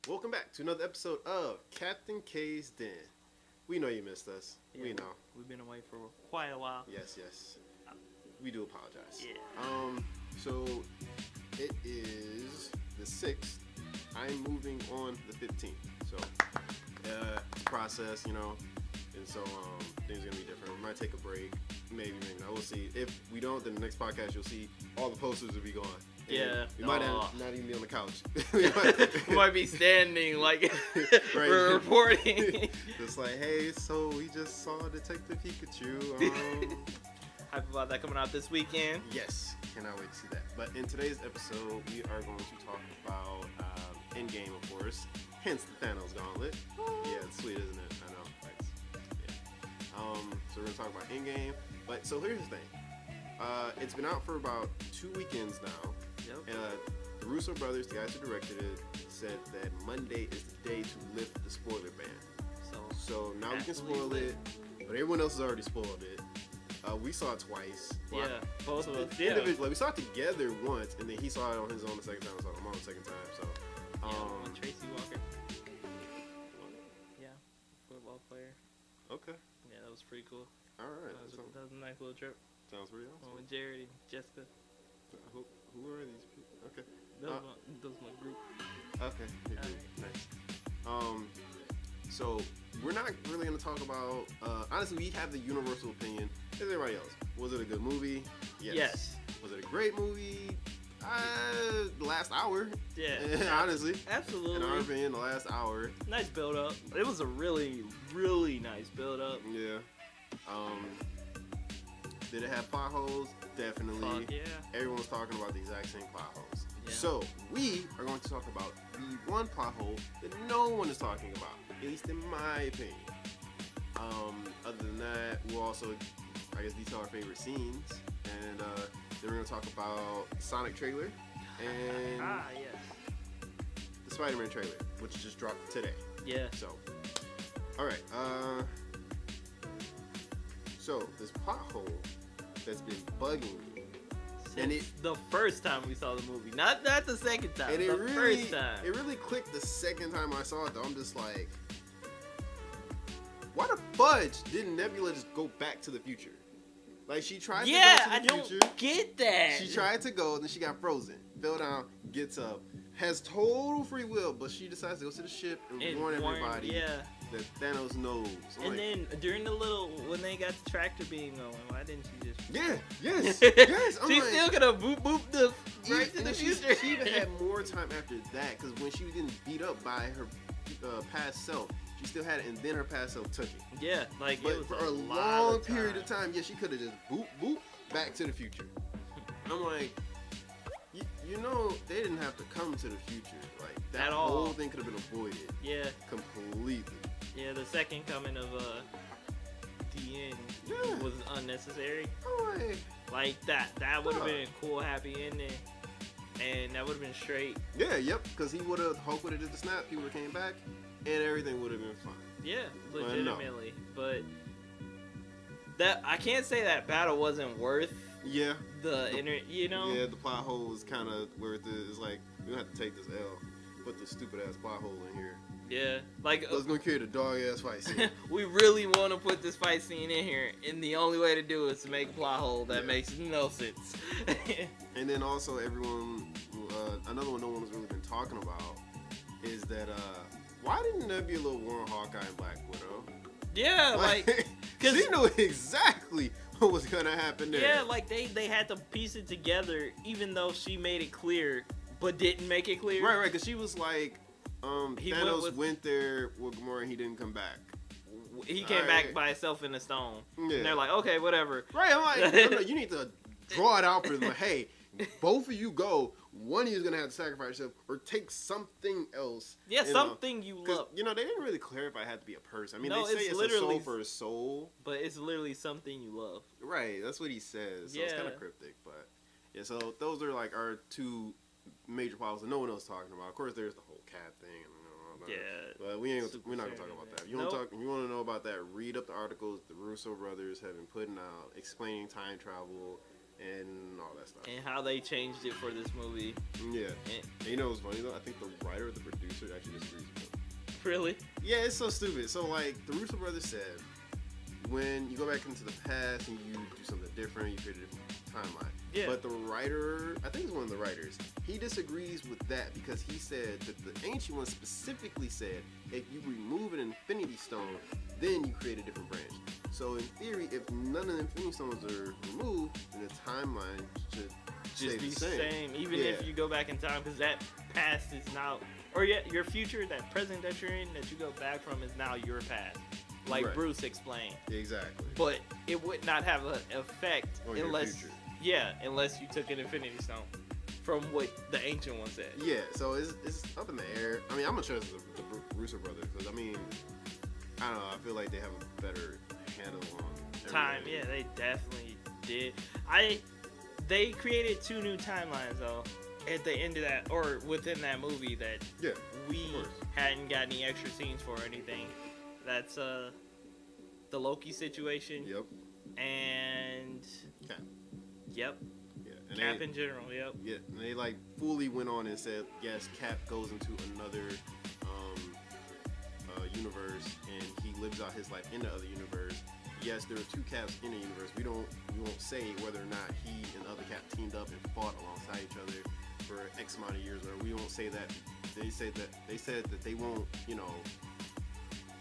Welcome back to another episode of Captain K's Den. We know you missed us. Yeah, we know. We've been away for quite a while. Yes. We do apologize. Yeah. So it is the 6th. I'm moving on the 15th. So it's a process, and so things are gonna be different. We might take a break, maybe not. We'll see. If we don't, then the next podcast you'll see all the posters will be gone. And yeah. we might not even be on the couch. We might be standing like Right. we're reporting. Just like, hey, so we just saw Detective Pikachu. Hype about that coming out this weekend. Yes, cannot wait to see that. But in today's episode, we are going to talk about Endgame, of course. Hence the Thanos Gauntlet. Yeah, it's sweet, isn't it? I know. Thanks. Yeah. So we're gonna talk about Endgame. But so here's the thing. It's been out for about 2 weekends now. Yep. And the Russo brothers, the guys who directed it, said that Monday is the day to lift the spoiler ban. So now we can spoil it, but everyone else has already spoiled it. We saw it twice. Yeah, both of us. Yeah. Individually, we saw it together once, and then he saw it on his own the second time. I saw it on my own the second time. So, with Tracy Walker. Yeah, football player. Okay. Yeah, that was pretty cool. All right. That was a nice little trip. Sounds pretty awesome. With Jared and Jessica. Who are these people? Okay. That was my group. Okay. Right. Nice. So we're not really going to talk about. Honestly, we have the universal opinion as everybody else. Was it a good movie? Yes. Was it a great movie? The last hour. Yeah. Honestly. Absolutely. In our opinion, the last hour. Nice build up. It was a really, really nice build up. Yeah. Did it have plot holes? Definitely. Fuck yeah. Everyone's talking about the exact same plot holes. Yeah. So we are going to talk about the one plot hole that no one is talking about, at least in my opinion. Other than that, we'll also, I guess, detail our favorite scenes, and then we're going to talk about Sonic trailer and Yes. the Spider-Man trailer, which just dropped today. Yeah. So, all right. So this plot hole that's been bugging me, and the first time we saw the movie, not the second time. And first time. It really clicked the second time I saw it, though. I'm just like, why the fudge didn't Nebula just go back to the future? Like, she tried to go to the future. Don't get that. She tried to go, and then she got frozen. Fell down, gets up, has total free will, but she decides to go to the ship and warn everybody that Thanos knows. Then during when they got the tractor beam going, why didn't she just... Yeah, yes. I'm She's still gonna boop the right to the future. She even had more time after that, because when she was getting beat up by her past self, she still had it, and then her past self took it. Yeah, but it was for a long period of time, she could have just boop, back to the future. I'm like, they didn't have to come to the future. Like, that whole thing could have been avoided. Yeah. Completely. Yeah, the second coming of the end was unnecessary. Oh, like that would have been a cool, happy ending, and that would have been straight. Yeah, yep. Because Hulk would have did the snap. He would have came back, and everything would have been fine. Yeah, legitimately. But that I can't say that battle wasn't worth. Yeah. Yeah, the plot hole is kind of worth it. It's like, we don't have to take this L. Put the stupid ass plot hole in here. Yeah, like let's go create a dog ass fight scene. We really want to put this fight scene in here, and the only way to do it is to make a plot hole that makes no sense. And then also, everyone, another one no one's really been talking about is that why didn't Nebula warn Hawkeye and Black Widow? Yeah, because she knew exactly what was gonna happen there. Yeah, like they had to piece it together, even though she made it clear, but didn't make it clear. Right, because she was like, Thanos went there with Gamora and he didn't come back. He came back by himself in a stone. Yeah. And they're like, okay, whatever. Right, I'm like, no, you need to draw it out for them. Like, hey, both of you go. One of you is going to have to sacrifice yourself or take something else. Yeah, something you love. They didn't really clarify it had to be a person. I mean, no, they say it's a soul for a soul. But it's literally something you love. Right, that's what he says. So it's kind of cryptic. But, yeah, so those are like our two major problems that no one else is talking about. Of course, there's the whole cat thing. But we're not gonna talk about that. You want to know about that? Read up the articles the Russo brothers have been putting out, explaining time travel and all that stuff. And how they changed it for this movie. Yeah. And you know what's funny though? I think the writer or the producer actually just agreed Really? Yeah, it's so stupid. So, like, the Russo brothers said, when you go back into the past and you do something different, you create a different timeline. Yeah. But the writer, I think it's one of the writers, he disagrees with that because he said that the Ancient One specifically said if you remove an Infinity Stone, then you create a different branch. So in theory, if none of the Infinity Stones are removed, then the timeline should just be the same. Even if you go back in time, because that past is now, or your future, that present that you're in, that you go back from is now your past. Like Bruce explained. Exactly. But it would not have an effect on unless, your future. Unless you took an Infinity Stone from what the Ancient One said. Yeah, so it's up in the air. I mean, I'm gonna trust the Russo brothers because I mean, I don't know. I feel like they have a better handle on time. Yeah, they definitely did. They created 2 new timelines though at the end of that, or within that movie that we hadn't got any extra scenes for or anything. That's the Loki situation. Yep. And Cap. Yep. Yeah. And Cap in general. Yep. Yeah. And they like fully went on and said, yes, Cap goes into another universe and he lives out his life in the other universe. Yes, there are 2 Caps in the universe. We won't say whether or not he and the other Cap teamed up and fought alongside each other for X amount of years. Or we won't say that. They said that they won't,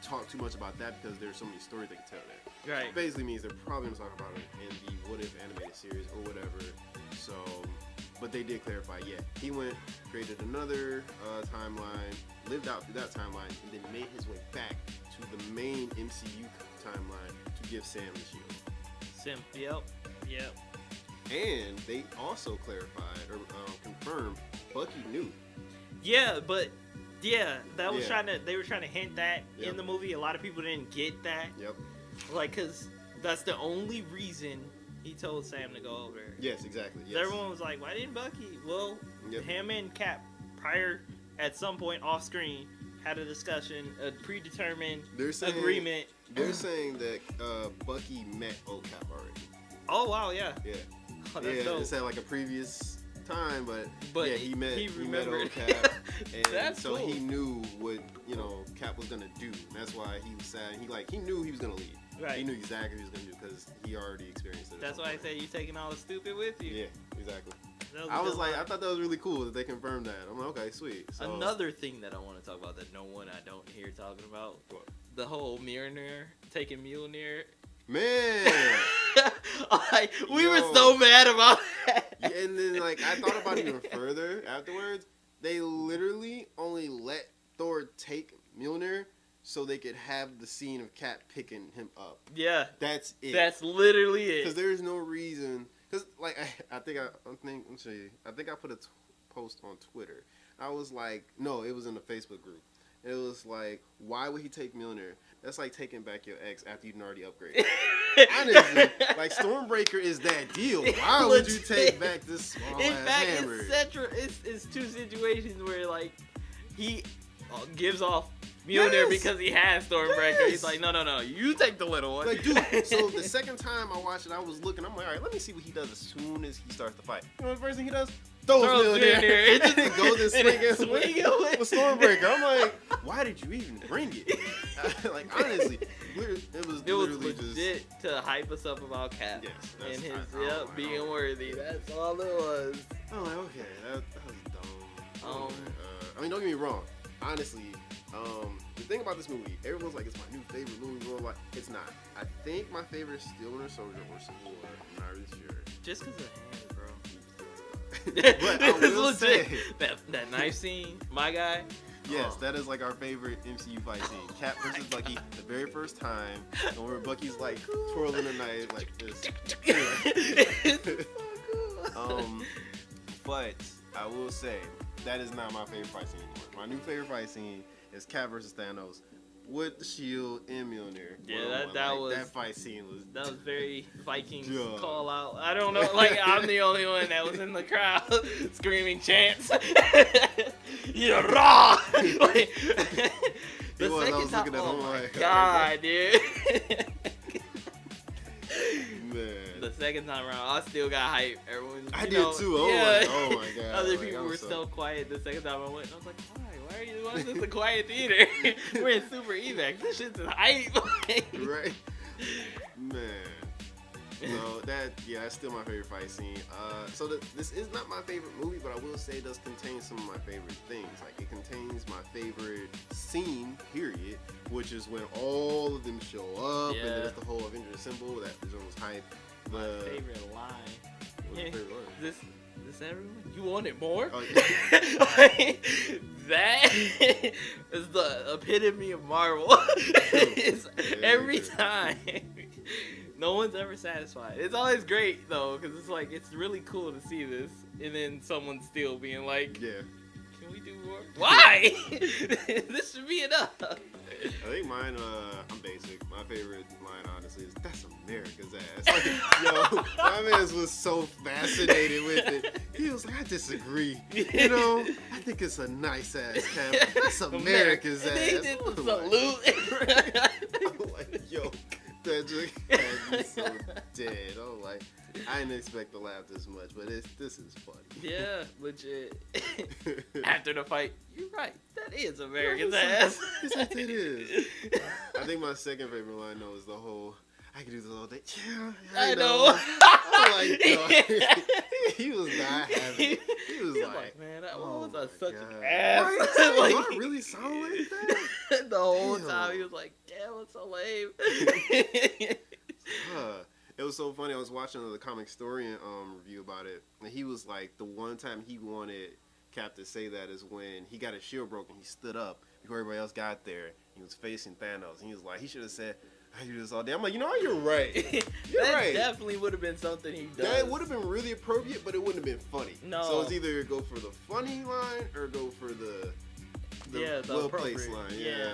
talk too much about that because there's so many stories they can tell there. Right. It basically means they're probably going to talk about it in the What If animated series or whatever. So, but they did clarify, he created another timeline, lived out through that timeline, and then made his way back to the main MCU timeline to give Sam the shield. Yep. And they also clarified or confirmed Bucky knew. Yeah, but that was they were trying to hint that in the movie. A lot of people didn't get that. Yep. Like, cause that's the only reason he told Sam to go over there. Yes, exactly. Yes. Everyone was like, "Why didn't Bucky?" Well, him and Cap at some point off screen had a discussion, a predetermined agreement. They're saying that Bucky met old Cap already. Oh wow, yeah. Yeah. Oh, that's dope. It's at like a previous time, but he met old Cap, and that's so cool. he knew what Cap was gonna do. And that's why he was sad. He knew he was gonna leave. Right. He knew exactly what he was gonna do because he already experienced it. That's why I said you taking all the stupid with you. Yeah, exactly. I thought that was really cool that they confirmed that. I'm like, okay, sweet. So, another thing that I want to talk about that I don't hear talking about. What? The whole Mjolnir, taking Mjolnir. Man. We were so mad about that. Yeah, and then I thought about it even further afterwards. They literally only let Thor take Mjolnir so they could have the scene of Cap picking him up. Yeah. That's it. That's literally it. Because there's no reason. Because I think I put a post on Twitter. I was like, no, it was in the Facebook group. It was like, why would he take Mjolnir? That's like taking back your ex after you'd already upgraded. Honestly, Stormbreaker is that deal. Why would you take back this small ass hammer? In fact, it's 2 situations where he gives off Mjolnir because he has Stormbreaker. Yes. He's like, no, you take the little one. Dude, so the second time I watched it, I was looking, I'm like, all right, let me see what he does as soon as he starts the fight. You know what the first thing he does? Throws Mjolnir. It just goes and swinging with Stormbreaker. I'm like, why did you even bring it? Honestly, it was legit to hype us up about Cap and his being worthy. That's all it was. I'm like, okay, that was dumb. I mean, don't get me wrong. Honestly, the thing about this movie, everyone's like, it's my new favorite movie. It's not. I think my favorite is still Winter Soldier or Civil War. I'm not really sure. Just because of the hand, bro. But I will say that knife scene, my guy. Yes, that is our favorite MCU fight scene. Cap versus Bucky, the very first time, and where Bucky's twirling a knife like this. It's so cool. But I will say that is not my favorite fight scene anymore. My new favorite fight scene is Cap versus Thanos with the shield and Mjolnir. Yeah, that fight scene was. That was very Vikings call out. I don't know, I'm the only one that was in the crowd screaming chants. You're raw. The second time, oh my god, dude. Man. The second time around, I still got hype. Everyone, I did too. Oh my god. Other people were so quiet the second time I went. And I was like, why? Why know, it's just a quiet theater. We're in super evac. This shit's hype. Right, man. So that's still my favorite fight scene. So this is not my favorite movie, but I will say it does contain some of my favorite things. Like it contains my favorite scene, period, which is when all of them show up, and then it's the whole Avengers symbol that is almost hype. My favorite line. What's your favorite line? This everyone? You want it more? Oh, yeah. That is the epitome of Marvel. It's every time. No one's ever satisfied. It's always great though, because it's like it's really cool to see this, and then someone still being like, "Yeah, can we do more? Why? This should be enough." I think mine. I'm basic. My favorite line, honestly, is "That's America's ass." Like, yo, my man was so fascinated with it. He was like, "I disagree. You know, I think it's a nice ass cap. That's America's ass." They did the salute. I'm like, yo. That just had me so dead. I'm like, I didn't expect to laugh this much, but this is funny. Yeah, legit. After the fight, you're right. That is America's ass. It is. I think my second favorite line though is the whole, I can do this all day. Yeah, I know. I'm like, yo, he was not having it. He was like, man, that was such an ass. Like, do I really sound like that? The whole time he was like, damn, it's so lame. It was so funny. I was watching the comic historian review about it, and he was like, the one time he wanted Cap to say that is when he got his shield broken. He stood up before everybody else got there. He was facing Thanos, and he was like, he should have said, I do this all day. I'm like, you know what? You're right. You're that right. Definitely would have been something he does. That would have been really appropriate, but it wouldn't have been funny. No. So it's either go for the funny line or go for the well-placed line. Yeah.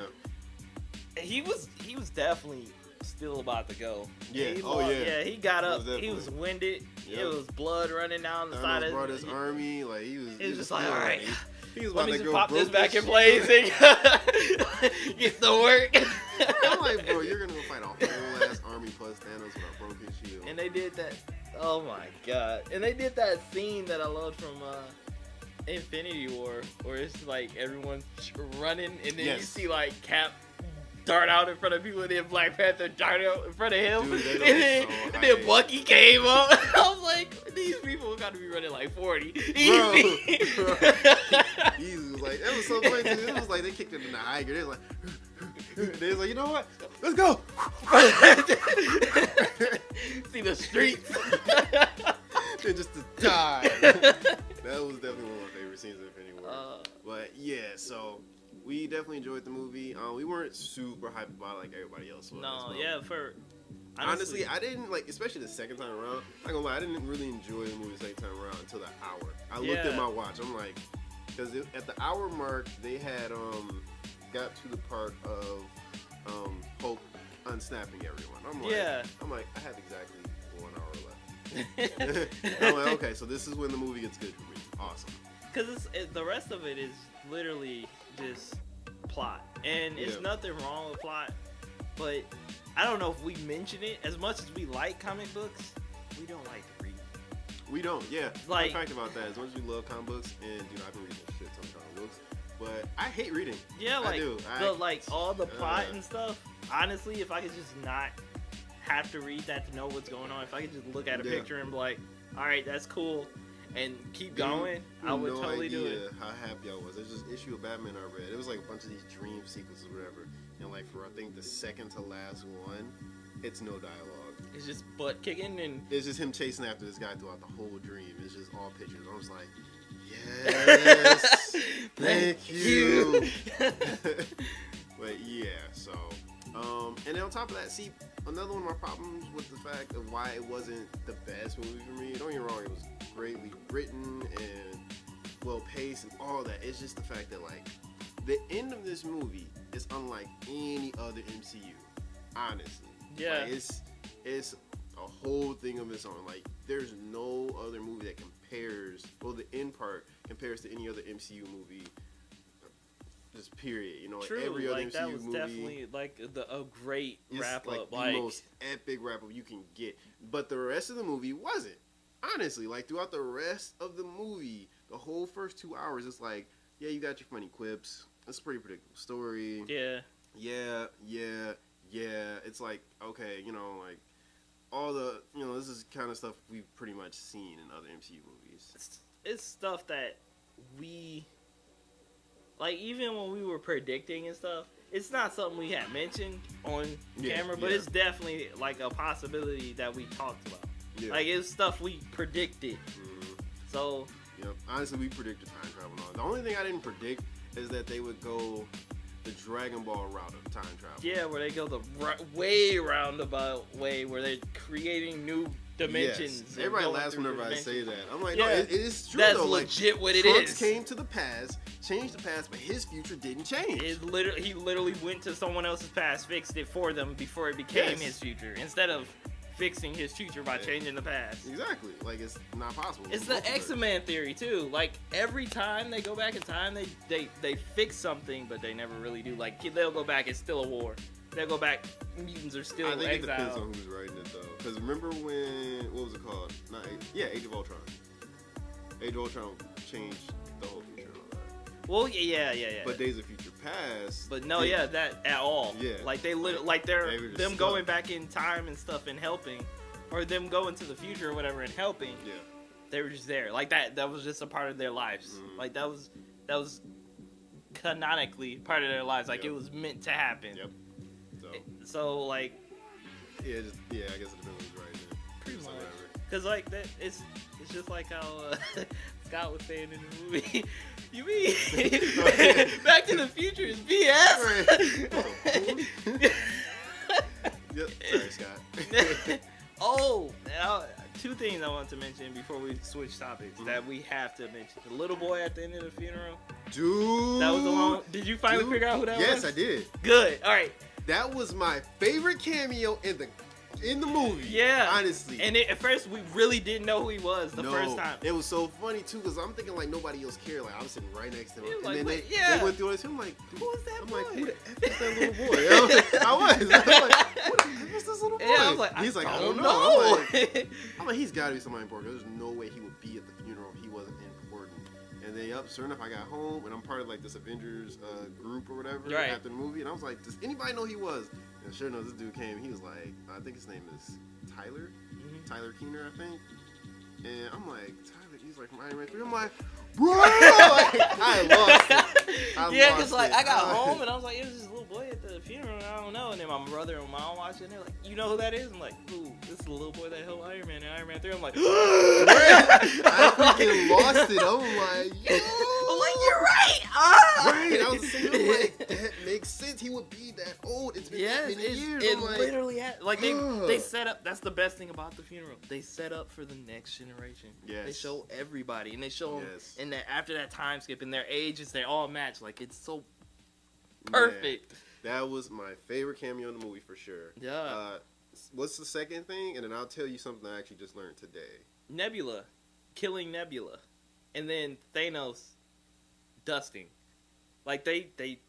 He was definitely still about to go. Yeah. Yeah, he got up. He was winded. Yep. It was blood running down the side of brought his army. Like he was just like, all right. He was about to go pop this back in place and get to work. I'm like, bro, you're gonna go fight a whole ass army plus Thanos with a broken shield. And they did that. Oh my god! And they did that scene that I loved from Infinity War, where it's like everyone's running, and then you see like Cap dart out in front of people, and then Black Panther dart out in front of him. Dude, and then Bucky came up. I was like, these people got to be running like 40. Easy. Bro. Easy. Like, it was so funny. It was like they kicked it in the high gear. They was like, you know what? Let's go. See the streets. They're just to die. That was definitely one of my favorite scenes of Infinity War. But yeah, so we definitely enjoyed the movie. We weren't super hyped about it like everybody else was. No, yeah, for honestly, I didn't like, especially the second time around. Not gonna lie, I didn't really enjoy the movie the second time around until that hour. I looked at my watch. I'm like, because at the hour mark they had got to the part of Hulk unsnapping everyone. I'm like, I have exactly 1 hour left. I'm like, okay, so this is when the movie gets good for me. Awesome. Because the rest of it is literally just plot, and it's nothing wrong with plot, but I don't know if we mention it. As much as we like comic books, we don't like to read. We don't, yeah. Like, fun fact about that, as much as we love comic books, and dude, I've been reading shit ton of comic books, but I hate reading. Yeah, like, I do. All the plot and stuff. Honestly, if I could just not have to read that to know what's going on, if I could just look at a picture and be like, all right, that's cool, and keep going, I would totally do it. How happy I was. There's this issue of Batman I read. It was like a bunch of these dream sequences or whatever, and like for I think the second to last one, it's no dialogue. It's just butt kicking, and it's just him chasing after this guy throughout the whole dream. It's just all pictures. I was like, yes, thank you. But yeah, so and then on top of that, see, another one of my problems with the fact of why it wasn't the best movie for me. Don't get me wrong, it was greatly written and well paced and all that. It's just the fact that like the end of this movie is unlike any other MCU. Honestly, yeah, like, it's a whole thing of its own. Like there's no other movie that compares. Well, the end part compares to any other MCU movie. Just period, you know. True, every other like MCU that was movie, definitely like a great wrap up, like the most epic wrap up you can get. But the rest of the movie wasn't. Honestly, like throughout the rest of the movie, the whole first 2 hours, it's like, yeah, you got your funny quips. it's a pretty predictable story. Yeah. It's like, okay, you know, like all the, you know, this is kind of stuff we've pretty much seen in other MCU movies. It's stuff that we, like, even when we were predicting and stuff, it's not something we had mentioned on camera, but it's definitely like a possibility that we talked about. Yeah. Like, it's stuff we predicted. Mm-hmm. So. Yep. Honestly, we predicted time travel. The only thing I didn't predict is that they would go the Dragon Ball route of time travel. Yeah, where they go the way roundabout way, where they're creating new dimensions. Yes. Everybody laughs whenever I say that. I'm like, no, it is true. That's though. legit like, what it Trunks is. came to the past, changed the past, but his future didn't change. He literally went to someone else's past, fixed it for them before it became his future, instead of fixing his future by changing the past. Exactly. Like, it's not possible. It's the X-Men theory too. Like, every time they go back in time, they fix something, but they never really do. Like, they'll go back, it's still a war. They'll go back, mutants are still exiled. I think it depends on who's writing it though. Because remember when, what was it called? Age of Ultron. Age of Ultron changed the whole future and all that. Well, yeah. But Days of Future Past. But no, that at all. Yeah. Like they literally, like they're them going back in time and stuff and helping, or them going to the future or whatever and helping. Yeah. They were just there. Like that was just a part of their lives. Mm-hmm. Like that was canonically part of their lives. Like it was meant to happen. Yep. So like. Yeah, I guess it depends on who's writing it. Pretty much. Cause like that, it's just like how Scott was saying in the movie. You mean Back to the Future is BS? Yep. Sorry, Scott. Oh, two things I want to mention before we switch topics that we have to mention. The little boy at the end of the funeral. Dude. That was the one. Did you finally figure out who that was? Yes, I did. Good. All right. That was my favorite cameo in the movie. Yeah. Honestly. And at first, we really didn't know who he was the first time. It was so funny, too, because I'm thinking, like, nobody else cared. Like, I was sitting right next to him. And like, then they went through this. I'm like, who was that boy? I'm like, who the F is that little boy? I was like, who the F is this little boy? Yeah, I was like, he's like, I don't know. I'm like, he's got to be somebody important. There's no way he would be at the funeral if he wasn't important. And then, sure enough, I got home, and I'm part of, like, this Avengers group or whatever after the movie. And I was like, does anybody know who he was? And sure enough, this dude came. He was like, I think his name is Tyler. Mm-hmm. Tyler Keener, I think. And I'm like, Tyler, he's like from Iron Man 3. I'm like, bro! I lost it. Yeah, because like, I got home and I was like, it was this little boy at the funeral, and I don't know. And then my brother and mom watching, and they're like, you know who that is? I'm like, who? This is the little boy that helped Iron Man in Iron Man 3. I'm like, I freaking lost it. I'm like, yo. I'm like, you're right. Right. I was saying, like, that makes sense. He would be that old. It's been that many years. It literally had, like, they set up, that's the best thing about the funeral. They set up for the next generation. Yes. They show everybody, and they show them, and that after that time skip, and their ages, they all match. Like, it's so perfect. Man, that was my favorite cameo in the movie for sure. Yeah. What's the second thing? And then I'll tell you something I actually just learned today. Nebula. Killing Nebula. And then Thanos dusting. Like, they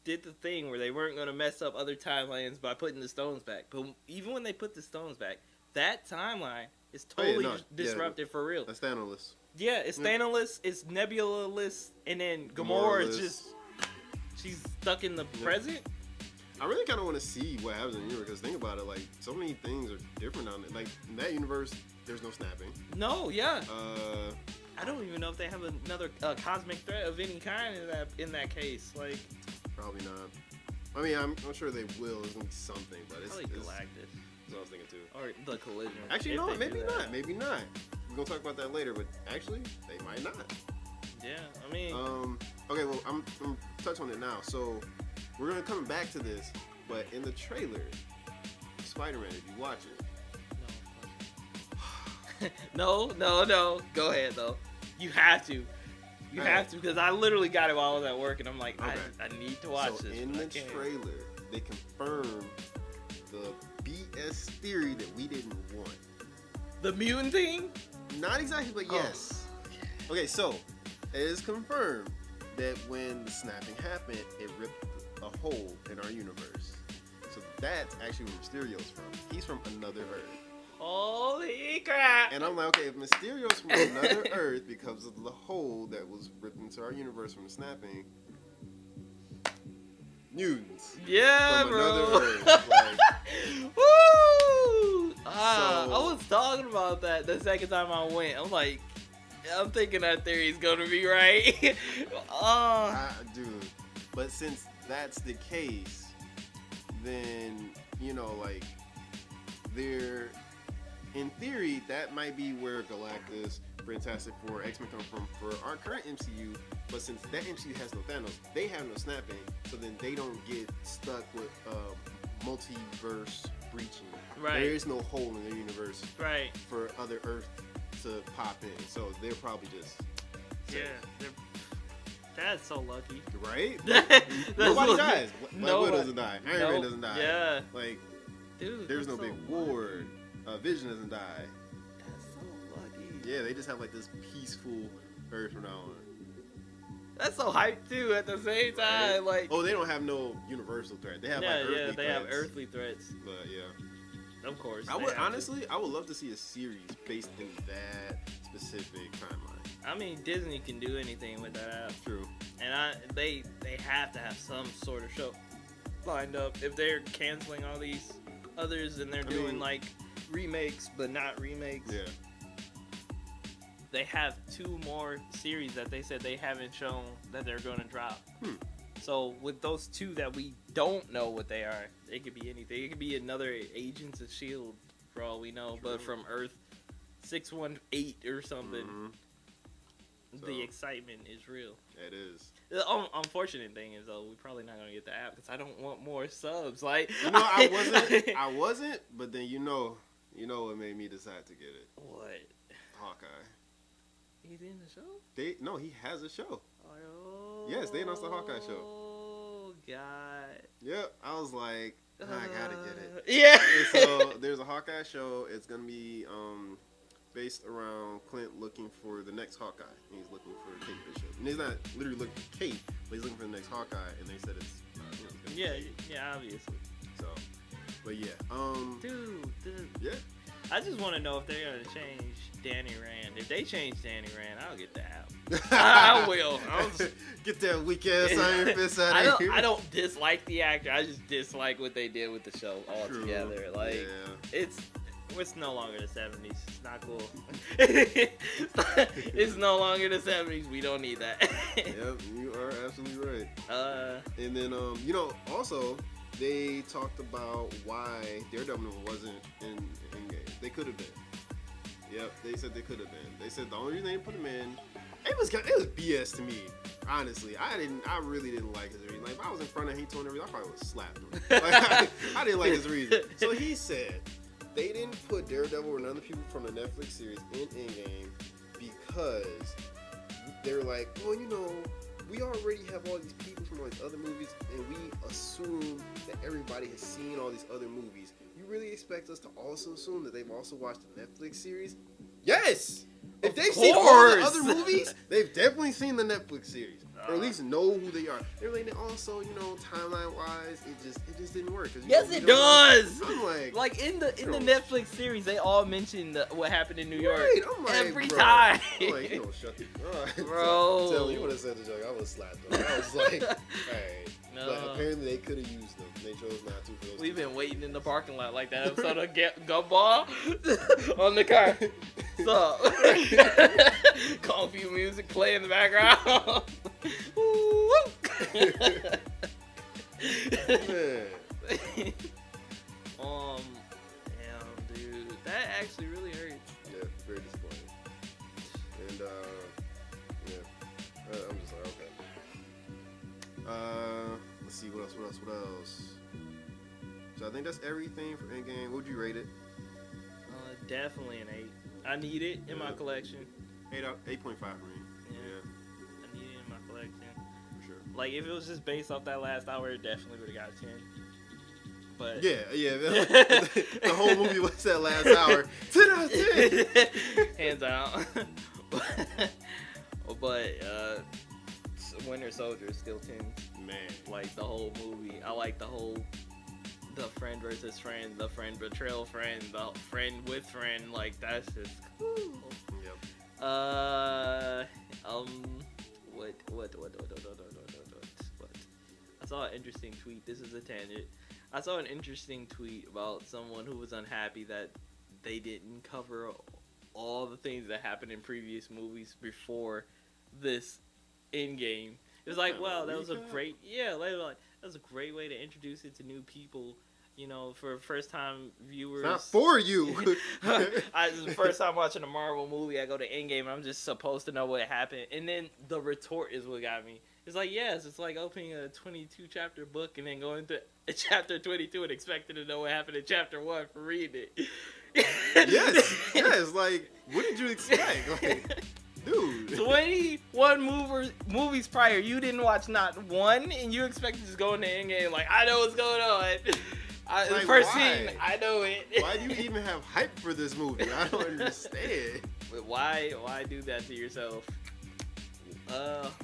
did the thing where they weren't going to mess up other timelines by putting the stones back. But even when they put the stones back, that timeline is totally disrupted for real. That's Thanos. Yeah, it's Thanos, it's Nebula-less, and then Gamora is just... She's stuck in the present. I really kind of want to see what happens in the universe, because think about it, like, so many things are different on it. Like, in that universe, there's no snapping. No, yeah. I don't even know if they have another cosmic threat of any kind in that case. Like, probably not. I mean, I'm sure they will. There's gonna be something, but it's Galactus. That's what I was thinking too. Or the collision. Actually, no, maybe not. Maybe not. We're gonna talk about that later, but actually, they might not. Yeah, I mean. Okay, well, I'm touch on it now. So we're gonna come back to this, but in the trailer, Spider-Man, if you watch it. No. Go ahead though. You have to. You have to, because I literally got it while I was at work, and I'm like, okay. I need to watch this. In the trailer, they confirm the BS theory that we didn't want. The mutant thing? Not exactly, but yes. Okay, so it is confirmed that when the snapping happened, it ripped a hole in our universe. So that's actually where Mysterio's from. He's from another Earth. Holy crap! And I'm like, okay, if Mysterio's from another Earth because of the hole that was ripped into our universe from the snapping, mutants. Yeah, from bro. Another Earth. Like, woo! I was talking about that the second time I went. I'm like, I'm thinking that theory's gonna be right. Dude, but since that's the case, then like they're in theory that might be where Galactus, Fantastic Four, X-Men come from for our current MCU. But since that MCU has no Thanos, they have no snapping, so then they don't get stuck with multiverse breaching. Right. There is no hole in their universe. Right. For other Earth to pop in, so they're probably just that's so lucky, right? Nobody dies. Black Widow doesn't die. Iron Man doesn't die. Yeah, like, dude, there's no big war. Vision doesn't die. That's so lucky. Yeah, they just have like this peaceful Earth from now on. That's so hyped too. At the same time, like, they don't have no universal threat. They have earthly threats. have earthly threats. But yeah, of course. I would love to see a series based in that specific timeline. I mean, Disney can do anything with that app. True. And they have to have some sort of show lined up. If they're canceling all these others and they're doing like remakes but not remakes. Yeah. They have 2 more series that they said they haven't shown that they're going to drop. So with those 2 that we don't know what they are, it could be anything. It could be another Agents of S.H.I.E.L.D. for all we know, but from Earth 618 or something. Mm-hmm. So, the excitement is real. It is. The unfortunate thing is, though, we're probably not going to get the app because I don't want more subs. Like, I wasn't, but then what made me decide to get it. What? Hawkeye. He's in the show? No, he has a show. Oh. Yes, they announced the Hawkeye show. Oh, God. Yep, I was like, I gotta get it. Yeah. So there's a Hawkeye show. It's gonna be based around Clint looking for the next Hawkeye. And he's looking for Kate Bishop. And he's not literally looking for Kate, but he's looking for the next Hawkeye. And they said it's yeah, obviously. So, but yeah, dude. Yeah. I just want to know if they're gonna change Danny Rand. If they change Danny Rand, I'll get the app. I will. Get that weak ass Iron Fist out of here. I don't dislike the actor. I just dislike what they did with the show altogether. Like, it's no longer the 70s. It's not cool. It's no longer the 70s. We don't need that. Yep, you are absolutely right. And then also they talked about why Daredevil wasn't in Endgame. They could have been. Yep, they said they could have been. They said the only reason they put him in, it was BS to me. Honestly, I really didn't like his reason. Like, if I was in front of him, he told everything, I probably would have slapped him. Like, I didn't like his reason. So he said they didn't put Daredevil or none of the people from the Netflix series in Endgame because they're like, well, we already have all these people from all these other movies, and we assume that everybody has seen all these other movies. You really expect us to also assume that they've also watched the Netflix series? Yes! If they've seen all the other movies, they've definitely seen the Netflix series. Or at least know who they are. And also, timeline-wise, it just didn't work. Yes, it does! I'm like in the Netflix series, they all mentioned what happened in New York. I'm like, every time. I'm like, shut the... Bro. Tell me, you would have said the joke, I would have slapped them. I was like, alright. No. But apparently they could have used them. They chose not to for those We've been waiting in the parking lot like that episode of Gumball on the car. So, Kung Fu music play in the background. Damn, dude, that actually really hurts. Yeah, very disappointing. And I'm just like, okay. Let's see what else. So I think that's everything for Endgame. What would you rate it? Definitely an 8. I need it in my collection. 8.5 for me. Yeah. I need it in my collection. For sure. Like, if it was just based off that last hour, it definitely would have got a 10. But the whole movie was that last hour. 10 out of 10. Hands out. But Winter Soldier is still 10. Man. Like, the whole movie. I like the whole... The friend versus friend, the friend betrayal friend, the friend with friend, like, that's just cool. Yep. What? That's saw an interesting tweet. This is a tangent. I saw an interesting tweet about someone who was unhappy that they didn't cover all the things that happened in previous movies before this Endgame. It was like, wow, that was a great, that was a great way to introduce it to new people. You know, for first time viewers. Not for you. This is the first time watching a Marvel movie. I go to Endgame and I'm just supposed to know what happened. And then the retort is what got me. It's like, yes, it's like opening a 22 chapter book and then going to chapter 22 and expecting to know what happened in chapter 1 for reading it. yes. Like, what did you expect? Like, dude. 21 movies prior, you didn't watch not one, and you expect to just go into Endgame like, I know what's going on. The first scene, I know it. Why do you even have hype for this movie? I don't understand. But why do that to yourself?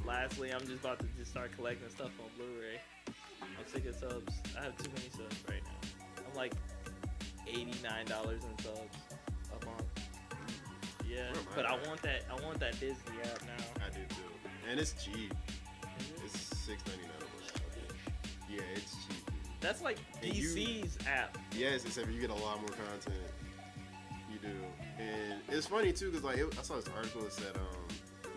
Lastly, I'm just about to start collecting stuff on Blu-ray. I'm sick of subs. I have too many subs right now. I'm like $89 in subs a month. Yeah, but I want that Disney app now. I do too, and it's cheap. It's $6.99 a month. Yeah, it's cheap. That's like DC's app. Yes, except you get a lot more content. You do, and it's funny too because like I saw this article that said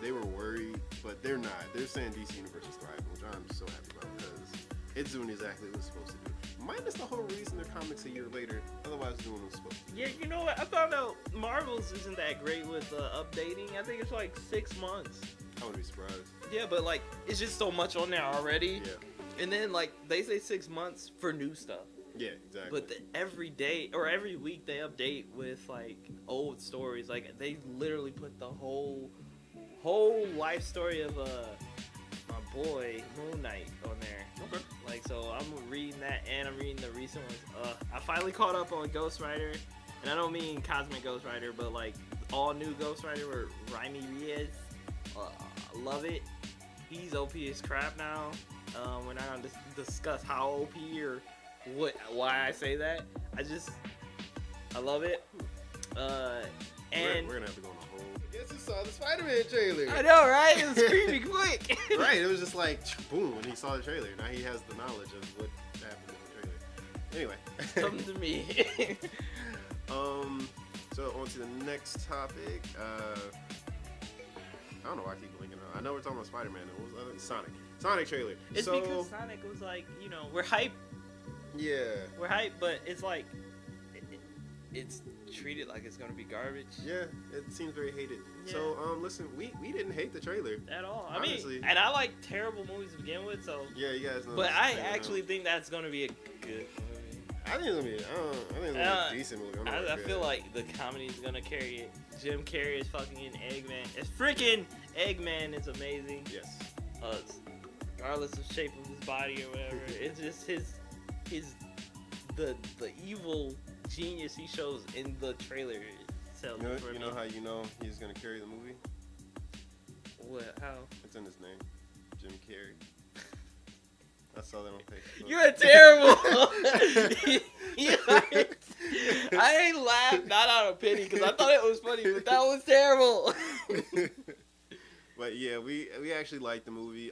they were worried, but they're not. They're saying DC Universe is thriving, which I'm so happy about because it's doing exactly what it's supposed to do. Minus the whole reason their comics a year later, otherwise it's doing what it's supposed to do. Yeah, you know what? I found out Marvel's isn't that great with updating. I think it's like 6 months. I wouldn't be surprised. Yeah, but like it's just so much on there already. Yeah. And then like they say 6 months for new stuff. Yeah, exactly. But every day or every week they update with like old stories. Like they literally put the whole life story of my boy Moon Knight on there. Okay. Like so I'm reading that and I'm reading the recent ones. I finally caught up on Ghost Rider, and I don't mean Cosmic Ghost Rider, but like all new Ghost Rider with Raimi Reyes. Love it. He's OP as crap now. We're not gonna discuss how OP or why I say that. I love it. And we're gonna have to go on a whole. I guess you saw the Spider-Man trailer. I know, right? It was creepy quick. Right, it was just like boom when he saw the trailer. Now he has the knowledge of what happened in the trailer. Anyway, come to me. So on to the next topic. I don't know why I keep blinking out. I know we're talking about Spider-Man. What was Sonic trailer. It's because Sonic was like, you know, we're hyped. Yeah. We're hyped, but it's like it's treated like it's gonna be garbage. Yeah, it seems very hated. Yeah. So listen, we didn't hate the trailer at all. Honestly. I mean, and I like terrible movies to begin with, so yeah, you guys know. But I actually think that's gonna be a good movie. I think it's gonna be a decent movie. I feel like the comedy is gonna carry it. Jim Carrey is fucking Eggman. It's freaking Eggman is amazing. Yes. Regardless of shape of his body or whatever, it's just the evil genius he shows in the trailer itself. You know how you know he's gonna carry the movie? What? How? It's in his name, Jim Carrey. I saw that on Facebook. You're terrible. I ain't laughed not out of pity because I thought it was funny, but that was terrible. But yeah, we actually liked the movie.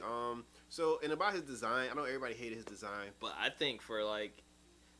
So and about his design, I know everybody hated his design, but I think for like,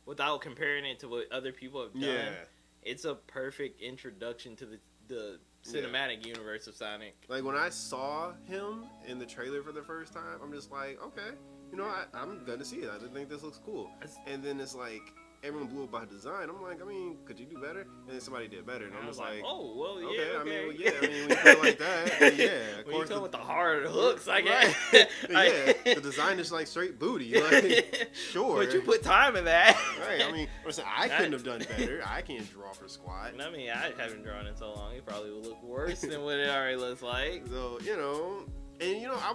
without comparing it to what other people have done, it's a perfect introduction to the cinematic universe of Sonic. Like when I saw him in the trailer for the first time, I'm just like, okay, you know, I'm gonna see it. I think this looks cool. And then it's like everyone blew up by design. I'm like, I mean, could you do better? And then somebody did better, and I'm just like, oh, well, yeah, okay. I mean, when you put it like that, I mean, yeah. Of when course, you come with the hard hooks, I guess. Yeah, the design is like straight booty. Like, sure. But you put time in that. Right. I mean, I couldn't have done better. I can't draw for squat. I mean, I haven't drawn in so long. It probably would look worse than what it already looks like. So, you know, and you know, I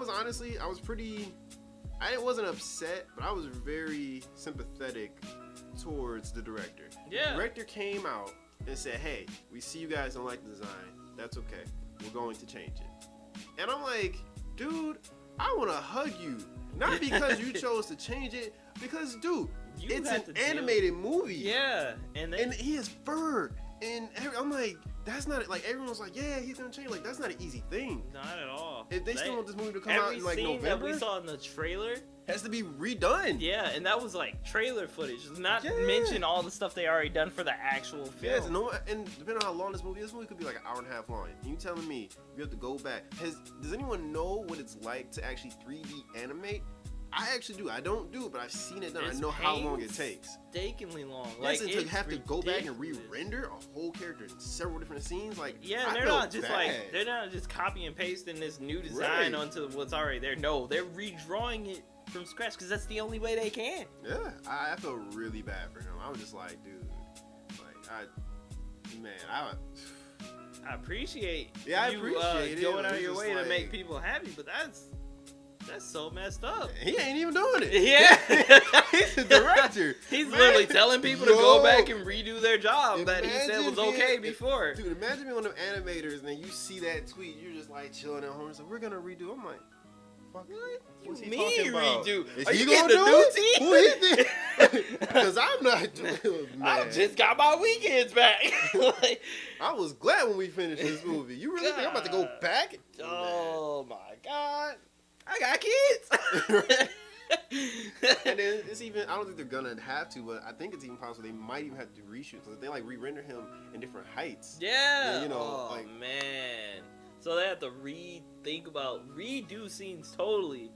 wasn't upset, but I was very sympathetic towards the director. Yeah. The director came out and said, hey, we see you guys don't like the design. That's okay. We're going to change it. And I'm like, dude, I want to hug you. Not because you chose to change it, because, dude, it's an animated movie. Yeah. And he has fur. And I'm like, that's not like everyone's like, yeah, he's gonna change. Like that's not an easy thing. Not at all. If they still want this movie to come out in like November, that we saw in the trailer has to be redone. Yeah, and that was like trailer footage. Not mention all the stuff they already done for the actual film. Yes, and depending on how long this movie could be like an hour and a half long. And you telling me you have to go back? Does anyone know what it's like to actually 3D animate? I actually do. I don't do it, but I've seen it done. I know how long it takes. Mistakenly long. Like, to have to go back and re-render a whole character in several different scenes. Like, yeah, and they're not just copy and pasting this new design onto what's already there. No, they're redrawing it from scratch because that's the only way they can. Yeah, I feel really bad for him. I was just like, dude, I appreciate you going out of your way to make people happy, but that's so messed up. He ain't even doing it. Yeah. He's the director. He's literally telling people to go back and redo their job that he said was okay before. Dude, imagine being one of them animators and then you see that tweet, you're just like chilling at home and like, we're gonna redo. I'm like, fuck, what's he talking about? Redo? Is Are he you gonna getting a do new it? team? Who he think? Because I'm not doing it, man. I just got my weekends back. I was glad when we finished this movie. You really think I'm about to go back? Oh my god. I got kids. And then it's even, I don't think they're gonna have to, but I think it's even possible they might even have to reshoot. So they like re-render him in different heights. Yeah. You know, oh man. So they have to redo scenes totally.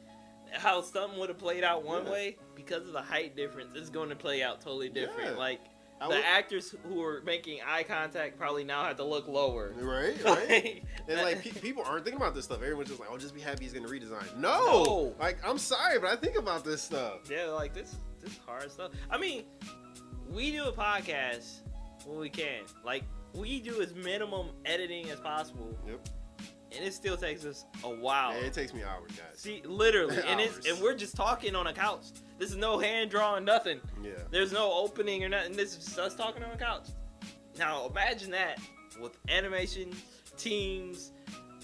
How something would have played out one way because of the height difference. It's going to play out totally different. Yeah. Like actors who are making eye contact probably now have to look lower. Right. And like people aren't thinking about this stuff. Everyone's just like, "Oh, just be happy he's gonna redesign." No. Like, I'm sorry, but I think about this stuff. Yeah, like this hard stuff. I mean, we do a podcast when we can. Like, we do as minimum editing as possible. Yep. And it still takes us a while. Yeah, it takes me hours, guys. See, literally, and we're just talking on a couch. This is no hand drawing, nothing. Yeah. There's no opening or nothing. This is just us talking on a couch. Now imagine that with animation, teams,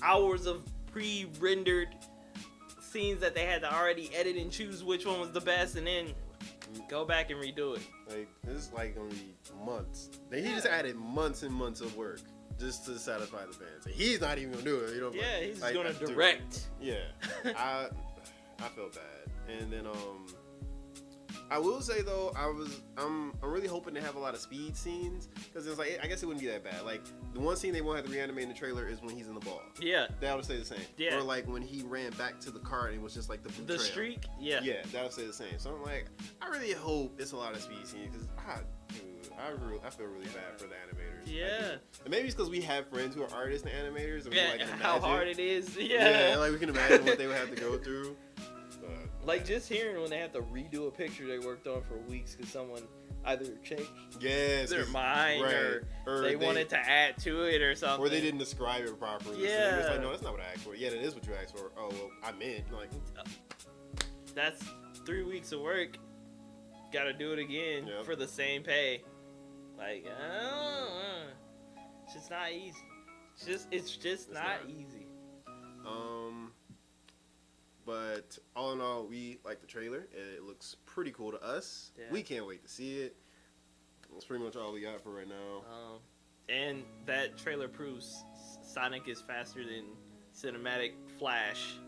hours of pre-rendered scenes that they had to already edit and choose which one was the best, and then go back and redo it. Like, this is like gonna be months. He just added months and months of work just to satisfy the fans. And he's not even gonna do it. You know? Yeah, he's like, gonna direct. Yeah, I feel bad. And then I will say though, I'm really hoping to have a lot of speed scenes because it's like I guess it wouldn't be that bad. Like the one scene they won't have to reanimate in the trailer is when he's in the ball. Yeah, that'll stay the same. Yeah, or like when he ran back to the car and it was just like the trail. Streak. Yeah, that'll stay the same. So I'm like, I really hope it's a lot of speed scenes because I feel really bad for the animators. Yeah, and maybe it's because we have friends who are artists and animators. And yeah, we, like, how hard it is. Yeah, like we can imagine what they would have to go through. Like just hearing when they have to redo a picture they worked on for weeks because someone either changed their mind or they wanted to add to it or something. Or they didn't describe it properly. Yeah. So it's like, no, that's not what I asked for. Yeah, that is what you asked for. Oh, well, I meant. Like, that's 3 weeks of work. Got to do it again for the same pay. Like, it's just not easy. It's just not easy. But all in all, we like the trailer. It looks pretty cool to us. Yeah. We can't wait to see it. That's pretty much all we got for right now. And that trailer proves Sonic is faster than cinematic Flash.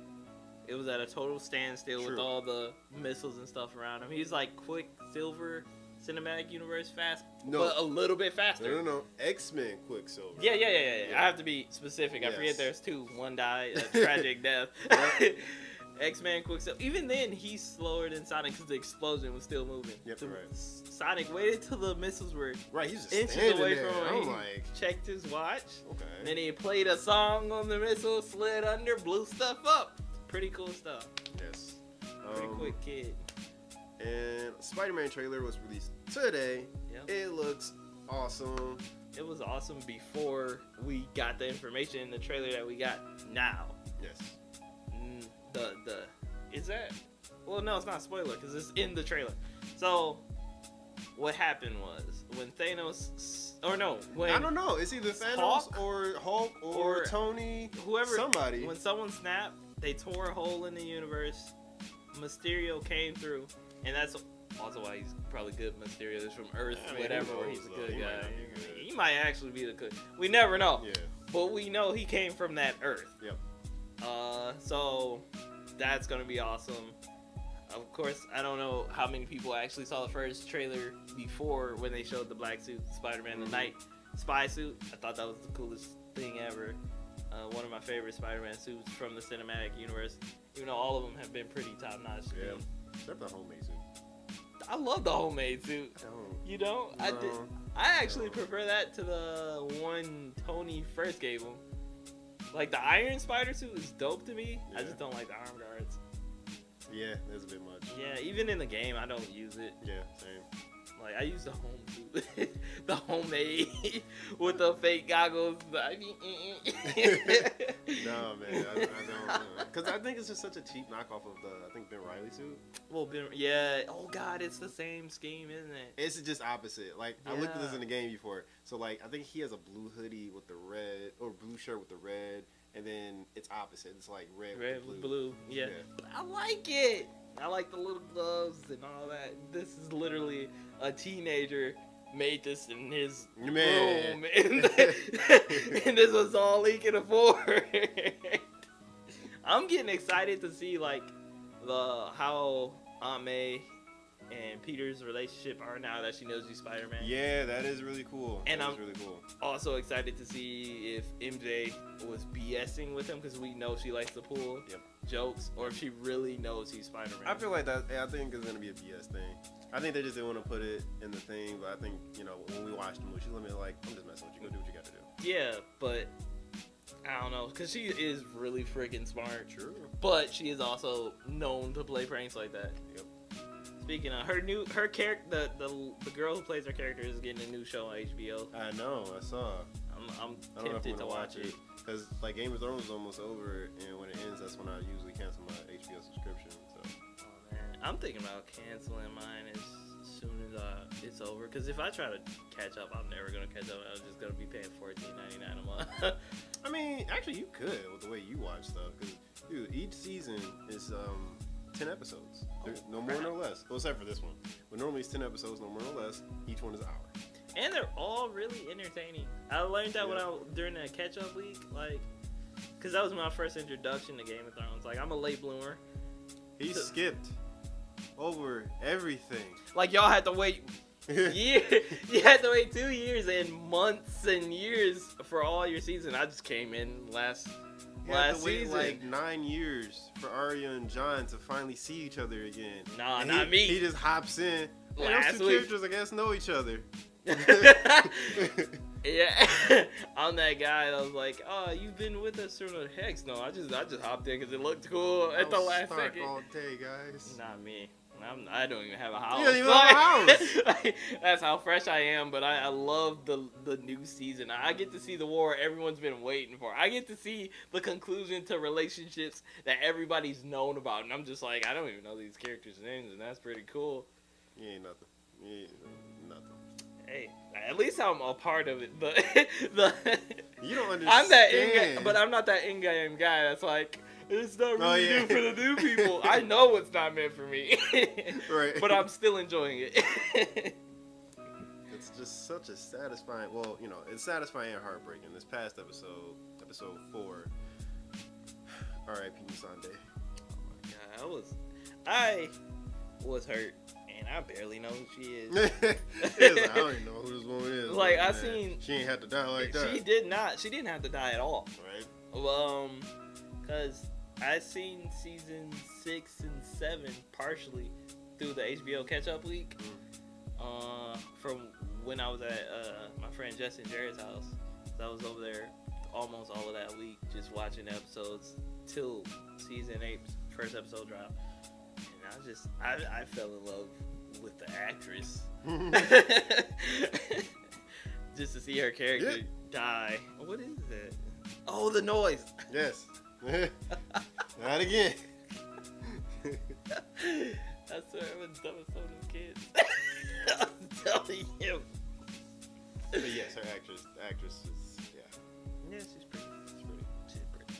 It was at a total standstill with all the missiles and stuff around him. He's like Quicksilver cinematic universe fast, but a little bit faster. No. X-Men Quicksilver. Yeah. I have to be specific. I forget there's two. One died a tragic death. X-Men Quicksilver. Even then, he's slower than Sonic because the explosion was still moving. Yep, right. Sonic waited till the missiles were he's just inches away there. from him. He checked his watch. Okay. And then he played a song on the missile, slid under, blew stuff up. Pretty cool stuff. Yes. Pretty quick kid. And Spider-Man trailer was released today. Yep. It looks awesome. It was awesome before we got the information in the trailer that we got now. Yes. Is that? Well, no, it's not a spoiler because it's in the trailer. So, what happened was when Thanos, or no, when I don't know, it's either Thanos or Hulk or Tony, whoever, somebody. When someone snapped, they tore a hole in the universe. Mysterio came through, and that's also why he's probably good. Mysterio is from Earth, whatever, where he's a good guy. He might actually be the good. We never know. Yeah. But we know he came from that Earth. Yep. So that's gonna be awesome. Of course, I don't know how many people actually saw the first trailer before when they showed the black suit, Spider-Man, the night spy suit. I thought that was the coolest thing ever. One of my favorite Spider-Man suits from the cinematic universe. Even though all of them have been pretty top-notch. Yeah, except the homemade suit. I love the homemade suit. You don't? No. I actually prefer that to the one Tony first gave him. Like, the Iron Spider suit is dope to me. Yeah. I just don't like the arm guards. Yeah, that's a bit much. Yeah, even in the game, I don't use it. Yeah, same. Like, I use the home suit. The homemade with the fake goggles. I mean, no, man, I don't. Because I think it's just such a cheap knockoff of the, Ben Reilly suit. Well, yeah. Oh, God, it's the same scheme, isn't it? It's just opposite. Like, I looked at this in the game before. So, like, I think he has a blue hoodie with the red, or blue shirt with the red. And then it's opposite. It's like red with blue. Yeah. I like it. I like the little gloves and all that. This is literally a teenager made this in his room. And this was all he can afford. I'm getting excited to see, like, how Aunt May and Peter's relationship are now that she knows he's Spider-Man. Yeah, that is really cool. And I'm really cool. Also excited to see if MJ was BSing with him, because we know she likes to pull jokes, or if she really knows he's Spider-Man. I feel like that. I think it's gonna be a BS thing. I think they just didn't want to put it in the thing, but I think, when we watched the movie, she's gonna be like, I'm just messing with you. Go do what you got to do. Yeah, but I don't know, because she is really freaking smart. True. But she is also known to play pranks like that. Yep. Speaking of her character, the girl who plays her character is getting a new show on HBO. I know, I saw. I'm tempted to watch it. Because, like, Game of Thrones is almost over, and when it ends, that's when I usually cancel my HBO subscription. So. Oh, man. I'm thinking about canceling mine as soon as it's over. Because if I try to catch up, I'm never going to catch up. I'm just going to be paying $14.99 a month. I mean, actually, you could with the way you watch stuff. Because, dude, each season is 10 episodes. No more, no less. Well, except for this one. But normally it's 10 episodes, no more, no less. Each one is an hour. And they're all really entertaining. I learned that during that catch-up week, like, because that was my first introduction to Game of Thrones. Like, I'm a late bloomer. He skipped over everything. Like, y'all had to wait You had to wait 2 years and months and years for all your season. I just came in last season. Like 9 years for Arya and Jon to finally see each other again. Nah, and not me. He just hops in. Those two characters, I guess, know each other. Yeah, I'm that guy that was like, "Oh, you've been with us for the hex." No, I just hopped in because it looked cool at the last second. All day, guys. Not me. I don't even have a house. You don't even have a house. That's how fresh I am. But I love the new season. I get to see the war everyone's been waiting for. I get to see the conclusion to relationships that everybody's known about, and I'm just like, I don't even know these characters' names, and that's pretty cool. You ain't nothing. Hey, at least I'm a part of it. You don't understand. I'm not that in-game guy that's like, it's not really good for the new people. I know it's not meant for me. Right. But I'm still enjoying it. It's just such a satisfying, it's satisfying and heartbreaking. This past episode 4, R.I.P. Sunday. Oh my God, I was hurt. And I barely know who she is. I don't even know who this woman is. Like, she ain't had to die like that. She didn't have to die at all. Right. Because I seen season 6 and 7 partially through the HBO catch-up week. From when I was at my friend Justin Jared's house. So I was over there almost all of that week just watching episodes till season 8's first episode dropped. And I fell in love with the actress. Just to see her character die. What is that? Oh, the noise. Yes. Not again. I swear I was dumb as some of them kids. I'm telling you. But yes, her actress is, yeah, she's pretty. She's pretty.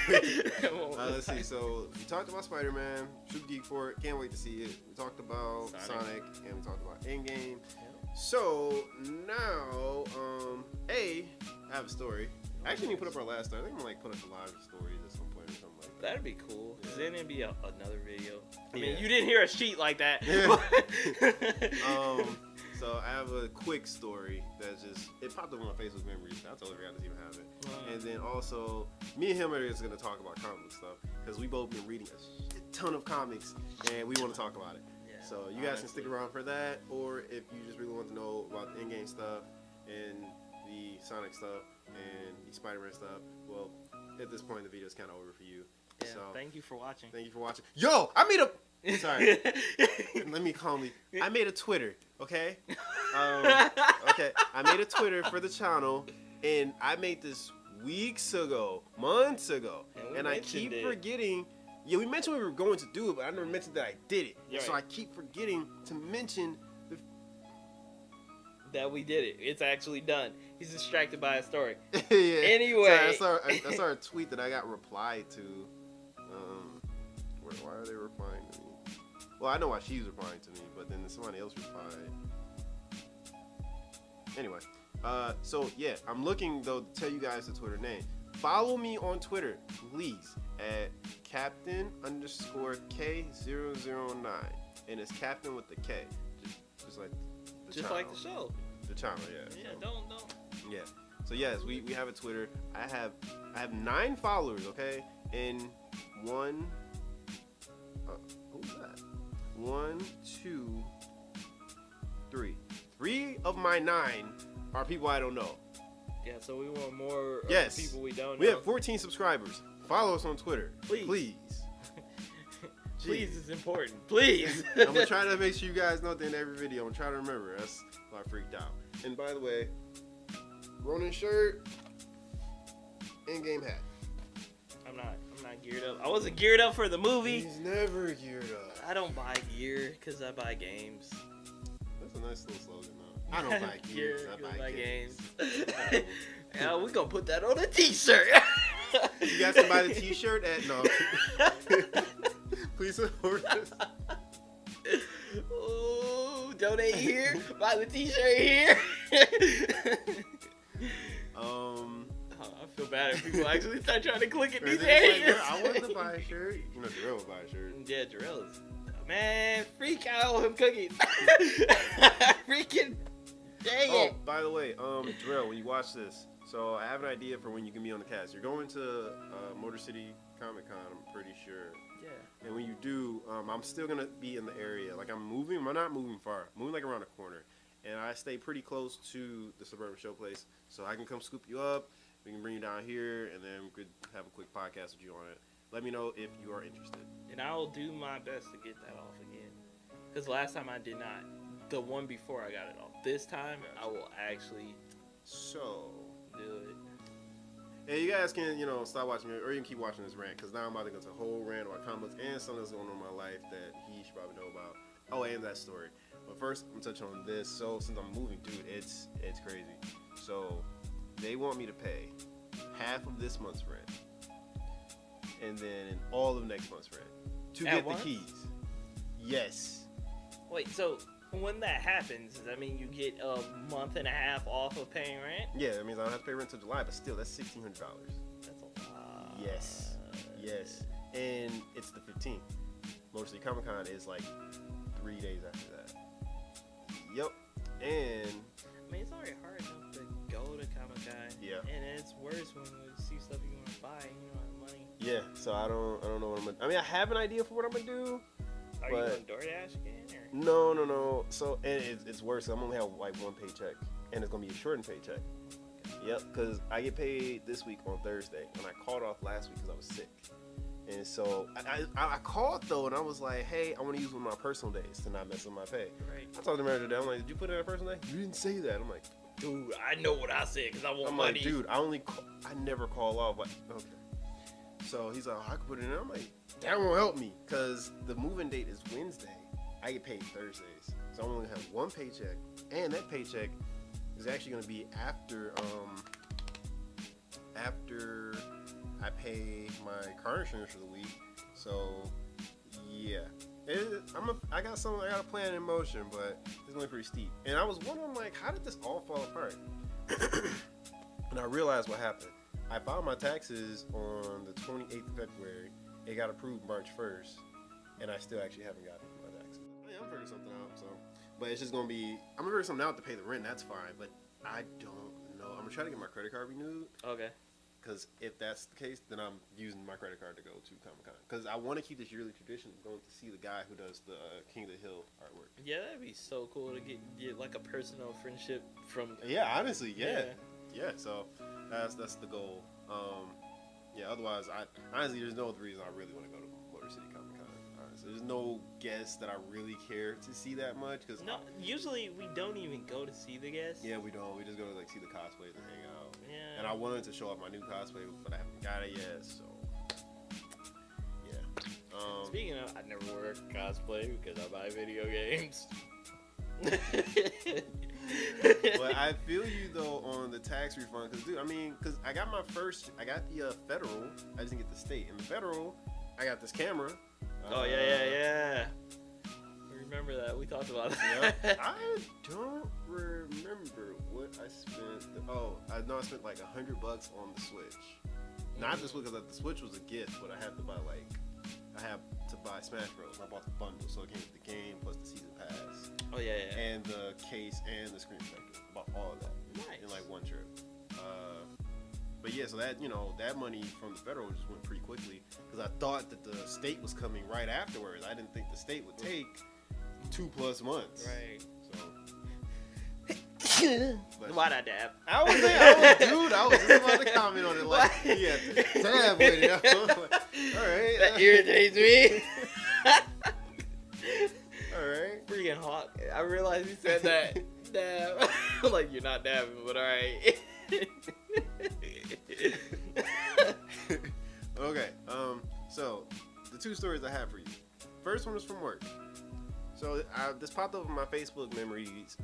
Let's see. So we talked about Spider-Man. Super geek for it. Can't wait to see it. We talked about Sonic and we talked about Endgame. Yep. So now, I have a story. I actually need to put up our last story. I think I'm gonna put up the live stories at some point or something like that. That'd be cool. Cause then it'd be another video. I mean, you didn't hear a sheet like that. So I have a quick story that's it popped up on my Facebook memories. I totally forgot to even have it. And then also, me and him are just gonna talk about comic book stuff because we both been reading a shit ton of comics and we want to talk about it. Yeah, so you guys can stick around for that, or if you just really want to know about the Endgame stuff and the Sonic stuff and the Spider-Man stuff, well, at this point the video is kind of over for you. Yeah, so thank you for watching. Thank you for watching. Yo, I made a. Sorry. Let me calmly. I made a Twitter, okay? Okay, I made a Twitter for the channel, and I made this weeks ago, months ago, and I keep forgetting. Yeah, we mentioned we were going to do it, but I never mentioned that I did it. So I keep forgetting to mention that we did it. It's actually done. He's distracted by a story. Yeah. Anyway, sorry, I saw a tweet that I got replied to. Why are they replying to me? Well, I know why she's replying to me, but then somebody else replied. Anyway, so yeah, I'm looking though to tell you guys the Twitter name. Follow me on Twitter, please, at Captain_K009, and it's Captain with the K, just like the channel. Like the show. The channel, yeah. Yeah, so. don't. Yeah. So yes, we have a Twitter. I have 9 followers, okay, and one. Who's that? 1, 2, 3. 3 of my 9 are people I don't know. Yeah, so we want more people we don't know. We have 14 subscribers. Follow us on Twitter. Please. Please is important. Please. I'm going to try to make sure you guys know at the end of every video. I'm trying to remember. That's why I freaked out. And by the way, Ronin shirt, Endgame hat. I'm not geared up. I wasn't geared up for the movie. He's never geared up. I don't buy gear because I buy games. That's a nice little slogan, though. I don't buy gears. I buy games. Yeah, we're going to put that on a t-shirt. You guys can buy the t-shirt at... No. Please support us. Ooh, donate here. Buy the t-shirt here. I feel bad if people actually start trying to click it these days. Like, I want to buy a shirt. You know, Jarrell would buy a shirt. Yeah, Jarrell is... Man, freak out him cookies. Freaking dang it. By the way, Jarrell, when you watch this, so I have an idea for when you can be on the cast. You're going to Motor City Comic Con, I'm pretty sure. Yeah. And when you do, I'm still going to be in the area. Like, I'm not moving far. I'm moving like around the corner. And I stay pretty close to the Suburban Showplace, so I can come scoop you up. We can bring you down here, and then we could have a quick podcast with you on it. Let me know if you are interested. And I will do my best to get that off again. Because last time I did not. The one before I got it off. This time, I will actually do it. And you guys can, stop watching it, or you can keep watching this rant, because now I'm about to go to a whole rant about comics and something that's going on in my life that he should probably know about. Oh, and that story. But first, I'm touching on this. So, since I'm moving, dude, it's crazy. So, they want me to pay half of this month's rent, and then all of next month's rent to get the keys. Yes. Wait, so when that happens, does that mean you get a month and a half off of paying rent? Yeah, that means I don't have to pay rent until July, but still, that's $1,600. That's a lot. Yes. And it's the 15th. Motor City Comic Con is like 3 days after that. Yep. And I mean, it's already hard enough to go to Comic-Con. Yeah. And it's worse when you see stuff you want to buy and you don't have money. Yeah, so I don't know what I'm gonna. I mean, I have an idea for what I'm gonna do. Are you doing DoorDash again? Or? No. So, and it's worse. I'm only have like one paycheck, and it's gonna be a shortened paycheck. Yep, because I get paid this week on Thursday, and I called off last week because I was sick. And so I called though, and I was like, hey, I want to use one of my personal days to not mess up my pay. Right. I told the manager that. I'm like, did you put in a personal day? You didn't say that. I'm like, dude, I know what I said because I want money. Like, dude, I never call off. Like, okay. So he's like, I could put it in. I'm like, that won't help me because the moving date is Wednesday. I get paid Thursdays, so I'm only gonna have one paycheck, and that paycheck is actually gonna be after I pay my car insurance for the week. So yeah, I got a plan in motion, but it's going pretty steep. And I was wondering, like, how did this all fall apart? And I realized what happened. I filed my taxes on the 28th of February. It got approved March 1st, and I still actually haven't gotten my taxes. I'm figuring something out. So, but it's just gonna be. I'm gonna figure something out to pay the rent. That's fine, but I don't know. I'm gonna try to get my credit card renewed. Okay. Because if that's the case, then I'm using my credit card to go to Comic-Con. Because I want to keep this yearly tradition of going to see the guy who does the King of the Hill artwork. Yeah, that'd be so cool to get like a personal friendship from. Yeah, honestly, yeah. So that's the goal. Yeah. Otherwise, honestly, there's no other reason I really want to go to Motor City Comic-Con. Honestly, there's no guests that I really care to see that much. Cause usually we don't even go to see the guests. Yeah, we don't. We just go to like see the cosplays and hang out. Yeah. And I wanted to show off my new cosplay, but I haven't got it yet. So yeah. Speaking of, I never wear cosplay because I buy video games. But I feel you though on the tax refund, because I got the federal, I just didn't get the state. And the federal, I got this camera. Yeah. Remember that we talked about it. Yep. I don't remember what I spent. I know I spent like $100 on the Switch. Not the Switch, because the Switch was a gift, but I had to buy Smash Bros. I bought the bundle, so it came with the game plus the season pass. Oh yeah. And the case and the screen protector. I bought all of that in like one trip. But yeah, so that money from the federal just went pretty quickly because I thought that the state was coming right afterwards. I didn't think the state would take 2+ months. Right. So. Why'd I dab? I was just about to comment on it. Like, yeah, dab with it. All right. That irritates me. All right. Freaking hawk. I realized you said that. Dab. Like, you're not dabbing, but all right. Okay. So the two stories I have for you. First one was from work. So this popped up in my Facebook memories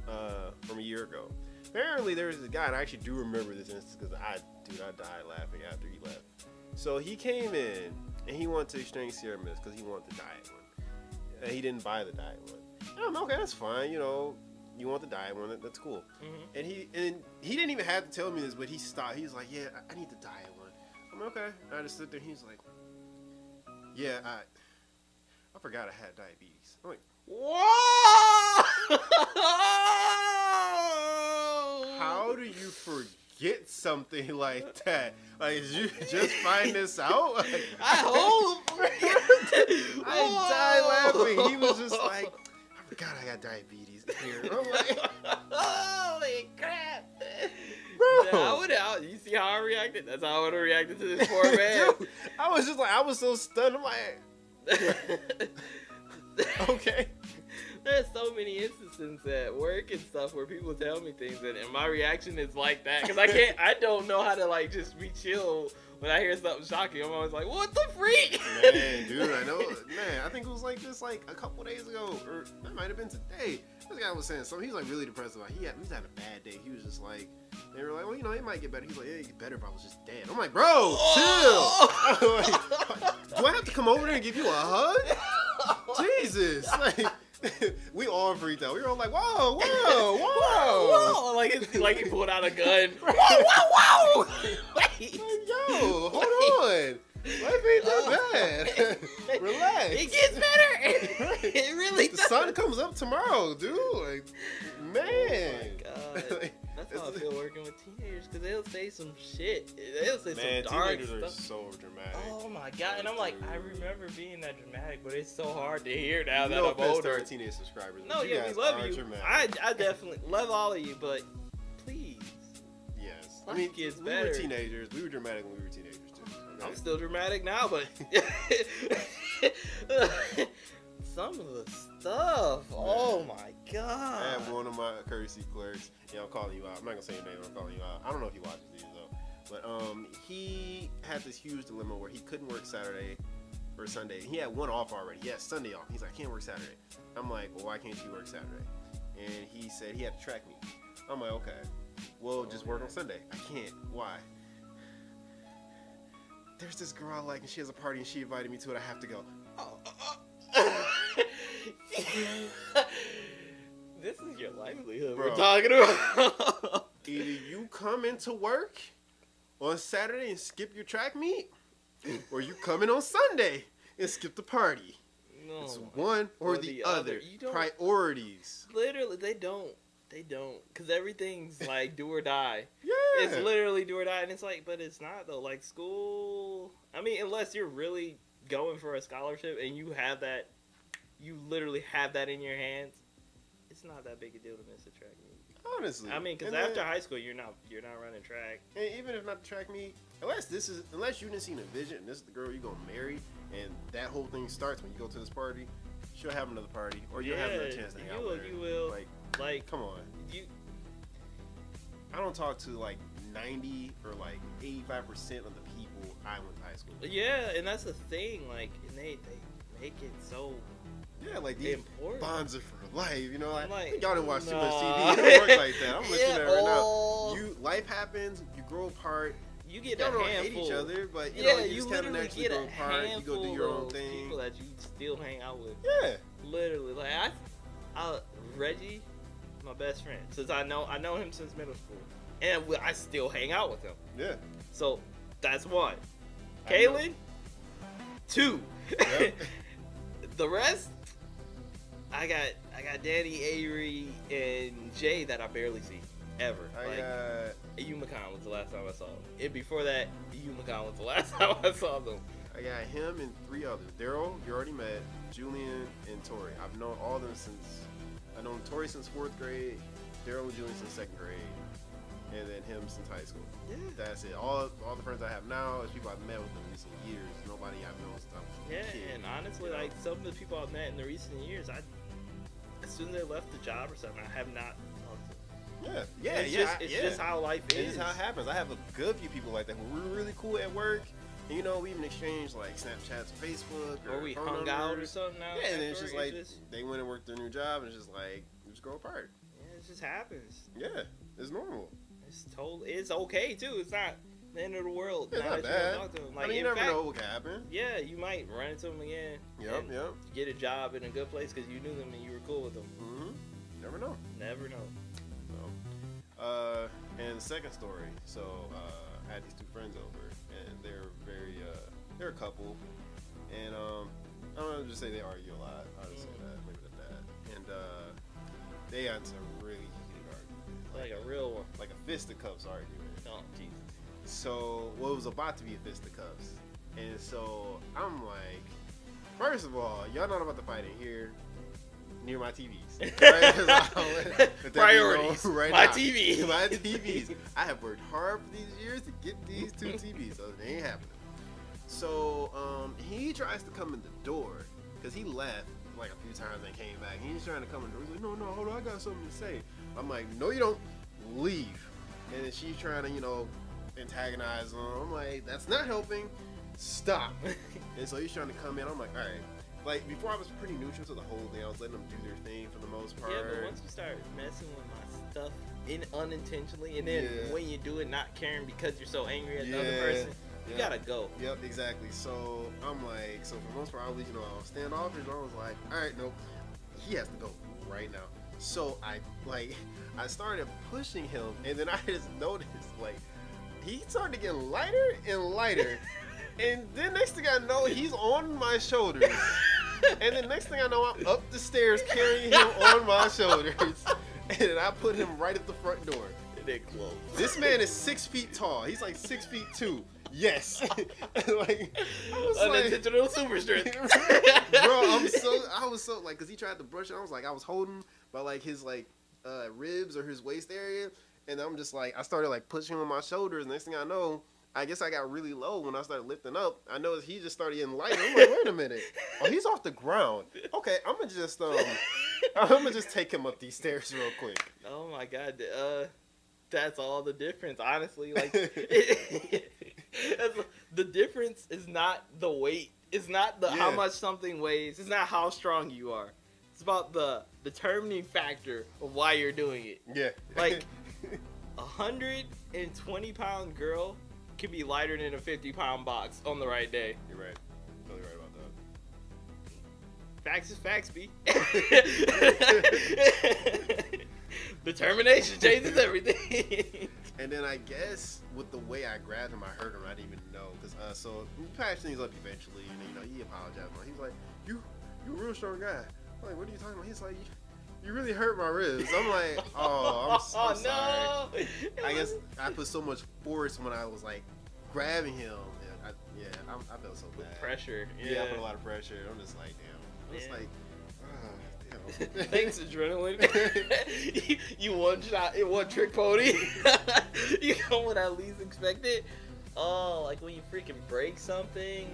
from a year ago. Apparently there was this guy, and I actually do remember this instance because I died laughing after he left. So he came in and he wanted to exchange Sierra Mist because he wanted the diet one. And he didn't buy the diet one. And I'm okay, that's fine. You want the diet one, that's cool. Mm-hmm. And he didn't even have to tell me this, but he stopped. He was like, yeah, I need the diet one. I'm like, okay. And I just sit there and he's like, yeah, I forgot I had diabetes. I'm like, whoa! How do you forget something like that? Like, did you just find this out? Like, I hope. I died laughing. He was just like, I forgot I got diabetes here. I'm like, holy crap. Bro. You see how I reacted? That's how I would have reacted to this poor man. Dude, I was just like, I was so stunned. I'm like, okay. There's so many instances at work and stuff where people tell me things and my reaction is like that because I don't know how to like just be chill when I hear something shocking. I'm always like, what the freak? Man, dude, I know. Man, I think it was like this like a couple days ago, or it might have been today. This guy was saying something. He was like really depressed about. He was having a bad day. He was just like, they were like, well, it might get better. He's like, yeah, it'd get better if I was just dead. I'm like, bro, chill. Like, do I have to come over there and give you a hug? Jesus, like. We all freaked out. We were all like, whoa. Like he pulled out a gun. Whoa. Wait. Yo, hold on. Life ain't that bad. Relax. It gets better. It really does. The sun comes up tomorrow, dude. Like, man. Oh my God. That's how I feel working with teenagers because they'll say some shit. They'll say some dark teenagers stuff. Are so dramatic. Oh my God. And I'm like, I remember being that dramatic, but it's so hard to hear now that no I'm older. To our teenage subscribers. No, yeah, we love you. I definitely love all of you, but please. Yes. I mean, kids we were teenagers. We were dramatic when we were teenagers too. Okay? I'm still dramatic now, but some of the stuff. Man. Oh my God. I have one of my courtesy clerks. Yeah, I'm calling you out. I'm not gonna say your name. I'm calling you out. I don't know if he watches these though, but he had this huge dilemma where he couldn't work Saturday or Sunday. He had one off already. He had Sunday off. He's like, I can't work Saturday. I'm like, well, why can't you work Saturday? And he said he had to track me. I'm like, okay, well, just work on Sunday. I can't. Why? there's this girl I like, and she has a party, and she invited me to it. I have to go. This is your livelihood, bro. We're talking about. Either you come into work on Saturday and skip your track meet, or you come in on Sunday and skip the party. No, it's one or the other. Priorities. Literally, they don't. Because everything's like do or die. Yeah. It's literally do or die. And it's like, but it's not, though. Like, school, I mean, unless you're really going for a scholarship and you have that, you literally have that in your hands, it's not that big a deal to miss a track meet. Honestly. I mean, because after high school, you're not running track. And even if not the track meet, unless you didn't see a vision, and this is the girl you're going to marry, and that whole thing starts when you go to this party, she'll have another party, or you'll have another chance to hang out with her. You will. Like, come on. I don't talk to like 90 or like 85% of the people I went to high school with. Yeah, and that's the thing. Like, and they make it so. Yeah, like these important. Bonds are for life, you know. Like, y'all didn't watch too much TV. It don't work like that. I'm letting you know right now. Life happens. You grow apart. You get y'all a don't handful. hate each other, but you just kind of naturally grow apart. You go do your own thing. People that you still hang out with. Yeah. Literally, like Reggie, my best friend, since I know him since middle school, and I still hang out with him. Yeah. So that's one. Kaylin, 2. Yep. The rest, I got Danny, Avery, and Jay that I barely see ever. UMaCon was the last time I saw them. And before that, UMaCon was the last time I saw them. I got him and 3 others. Daryl, you already met. Julian and Tori. I've known all of them I've known Tori since 4th grade. Daryl and Julian since 2nd grade. And then him since high school. Yeah. That's it. All the friends I have now is people I've met with in recent years. Nobody I've known since I was a kid. And honestly, like some of the people I've met in the recent years, as soon as they left the job or something, I have not talked to them. Yeah. It's just how life is. It's just how it happens. I have a good few people like that who were really cool at work. And, we even exchanged like Snapchats, Facebook, or we hung out or something. Now, yeah, and it's just like they went and worked their new job, and it's just like we just grow apart. Yeah, it just happens. Yeah, it's normal. It's okay too. It's not the end of the world. It's not bad. Like, you never know what can happen. Yeah, you might run into them again. Yep. Get a job in a good place because you knew them and you were cool with them. Never know. Never know. So, and second story. So, I had these 2 friends over, and they're a couple, and I'm gonna just say they argue a lot. I'll just say that, leave it at that. And they had some really heated argument, like a real one, like a fisticuffs argument. Oh, Jesus. So, it was about to be a fisticuffs, and so I'm like, first of all, y'all not about to fight in here. Near my TVs. Right? Priorities. Right my now. TVs. My TVs. I have worked hard for these years to get these 2 TVs, so it ain't happening. So he tries to come in the door because he left like a few times and came back. He's trying to come in the door. He's like, no, hold on, I got something to say. I'm like, no, you don't. Leave. And then she's trying to, antagonize him. I'm like, that's not helping. Stop. And so he's trying to come in. I'm like, all right. Like, before I was pretty neutral to the whole thing. I was letting them do their thing for the most part. Yeah, but once you start messing with my stuff unintentionally, and then when you do it, not caring because you're so angry at the other person, you gotta go. Yep, exactly. So I'm like, for the most part, I was standoffish. I was like, all right, nope, he has to go right now. So I started pushing him, and then I just noticed, he started getting lighter and lighter. And then next thing I know, he's on my shoulders. And then next thing I know, I'm up the stairs carrying him on my shoulders. And then I put him right at the front door. And it closed. This man is 6 feet tall. He's like 6'2". Yes. Unintentional super strength. Bro, I was so because he tried to brush it. I was holding by his ribs or his waist area. And I'm just I started pushing him on my shoulders. Next thing I know, I guess I got really low when I started lifting up. I noticed he just started getting lighter. I'm like, wait a minute. Oh, he's off the ground. Okay, I'm gonna just take him up these stairs real quick. Oh my God. That's all the difference, honestly. The difference is not the weight. It's not how much something weighs. It's not how strong you are. It's about the determining factor of why you're doing it. Yeah. 120-pound girl can be lighter than a 50-pound box on the right day. You're right. Totally right about that. Facts is facts, B. Determination changes everything. And then I guess with the way I grabbed him, I hurt him. I didn't even know. So we patched things up eventually, and he apologized. He's like, "You're a real strong guy." I'm like, "What are you talking about?" He's like, "You really hurt my ribs." I'm like, "Oh, I'm sorry." No. I guess I put so much force when I was like grabbing him. I felt so bad. Pressure. Yeah, I put a lot of pressure. I'm just like, damn. I'm just like. Damn. Thanks, adrenaline. you one shot, one trick pony. You know what I least expected? Oh, like when you freaking break something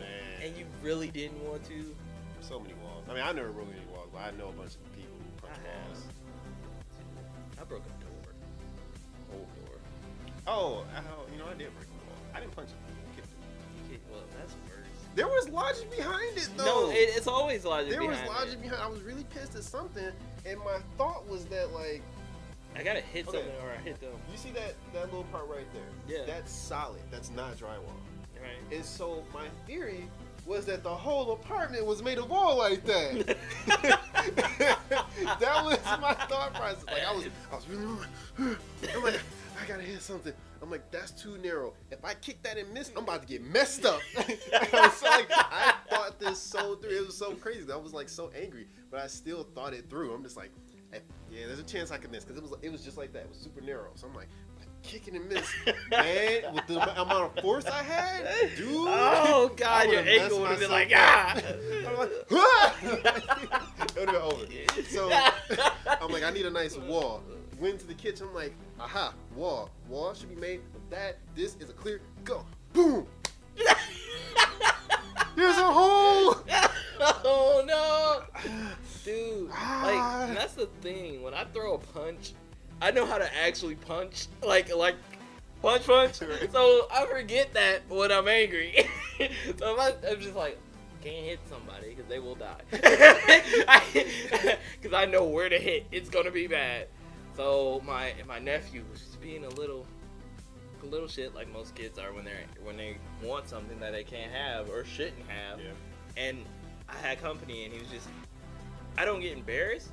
and you really didn't want to. So many walls. I mean, I never broke any walls, but I know a bunch of people who punch walls. I broke a door. Old door. Oh, I did break a wall. I didn't punch it. Well, that's worse. There was logic behind it, though. No, it's always logic behind it. There was logic behind it. I was really pissed at something, and my thought was that, like... I gotta hit something or I hit them. You see that little part right there? Yeah. That's solid. That's not drywall. Right. And so my theory was that the whole apartment was made of wall like that. That was my thought process. Like, I was really... I'm like, I gotta hit something. I'm like, that's too narrow. If I kick that and miss, I'm about to get messed up. I thought this so through. It was so crazy. I was like so angry, but I still thought it through. I'm just like, yeah, there's a chance I could miss because it was just like that. It was super narrow. So I'm like, kicking and miss, man. With the amount of force I had, dude. Oh God, your ankle would have been like, ah. I'm like, ah! It would have been over. So I'm like, I need a nice wall. Went to the kitchen. I'm like, aha, wall. Wall should be made of that. This is a clear go. Boom. There's a hole. Oh no, dude. Like that's the thing. When I throw a punch, I know how to actually punch. Like punch. So I forget that when I'm angry. So I'm just like, can't hit somebody because they will die. Because I know where to hit. It's gonna be bad. So my nephew was just being a little shit like most kids are when they want something that they can't have or shouldn't have. Yeah. And I had company and he was just, I don't get embarrassed,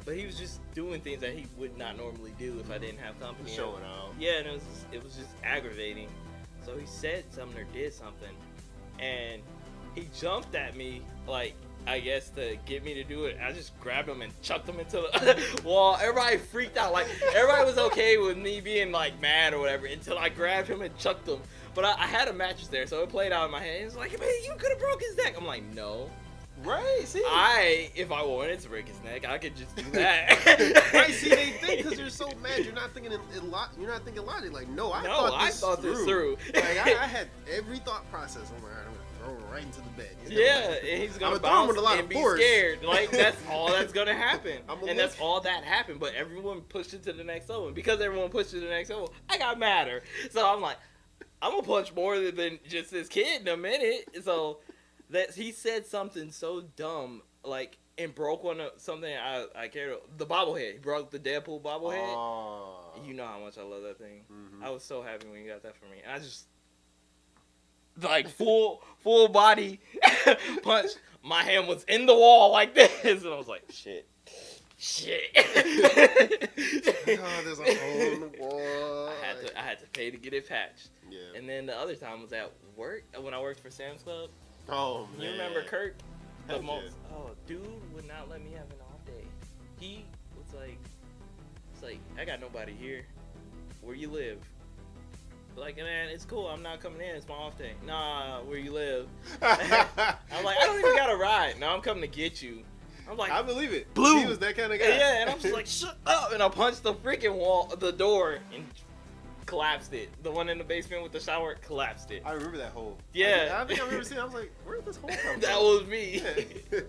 but he was just doing things that he would not normally do if I didn't have company. Showing out. Yeah, and it was just aggravating. So he said something or did something, and he jumped at me like, I guess to get me to do it. I just grabbed him and chucked him into the wall. Everybody freaked out. Like, everybody was okay with me being like mad or whatever until I grabbed him and chucked him. But I had a mattress there, so it played out in my head. It was like, man, you could have broke his neck. I'm like, no. Right, see? If I wanted to break his neck, I could just do that. Right, see, they think because you're so mad, you're not thinking you're not thinking logic. Like, no, I thought this through. Like, I had every thought process. I'm like, I'm gonna throw him right into the bed. Yeah, and he's gonna bounce and be scared. Like, that's all that's gonna happen. That's all that happened. But everyone pushed it to the next level. And because everyone pushed it to the next level, I got madder. So I'm like, I'm gonna punch more than just this kid in a minute. So that he said something so dumb, like, and broke something I cared. The bobblehead. He broke the Deadpool bobblehead. Oh. You know how much I love that thing. Mm-hmm. I was so happy when you got that for me. And I just, like, full body punch. My hand was in the wall like this, and I was like, shit. Oh, there's a hole in the wall. I had to pay to get it patched. Yeah. And then the other time was at work when I worked for Sam's Club. Oh man. You remember Kirk? Yeah. Dude would not let me have an off day. He was like, it's like, I got nobody here. Where you live? Like, man, it's cool. I'm not coming in. It's my off day. Nah, where you live? I'm like, I don't even got a ride. No, I'm coming to get you. I'm like, I believe it. Blue. He was that kind of guy. Yeah, and I'm just like, shut up. And I punched the freaking the door, and collapsed it. The one in the basement with the shower collapsed it. I remember that hole. Yeah. I think I remember seeing it. I was like, where did this hole come from? That was me. Yeah.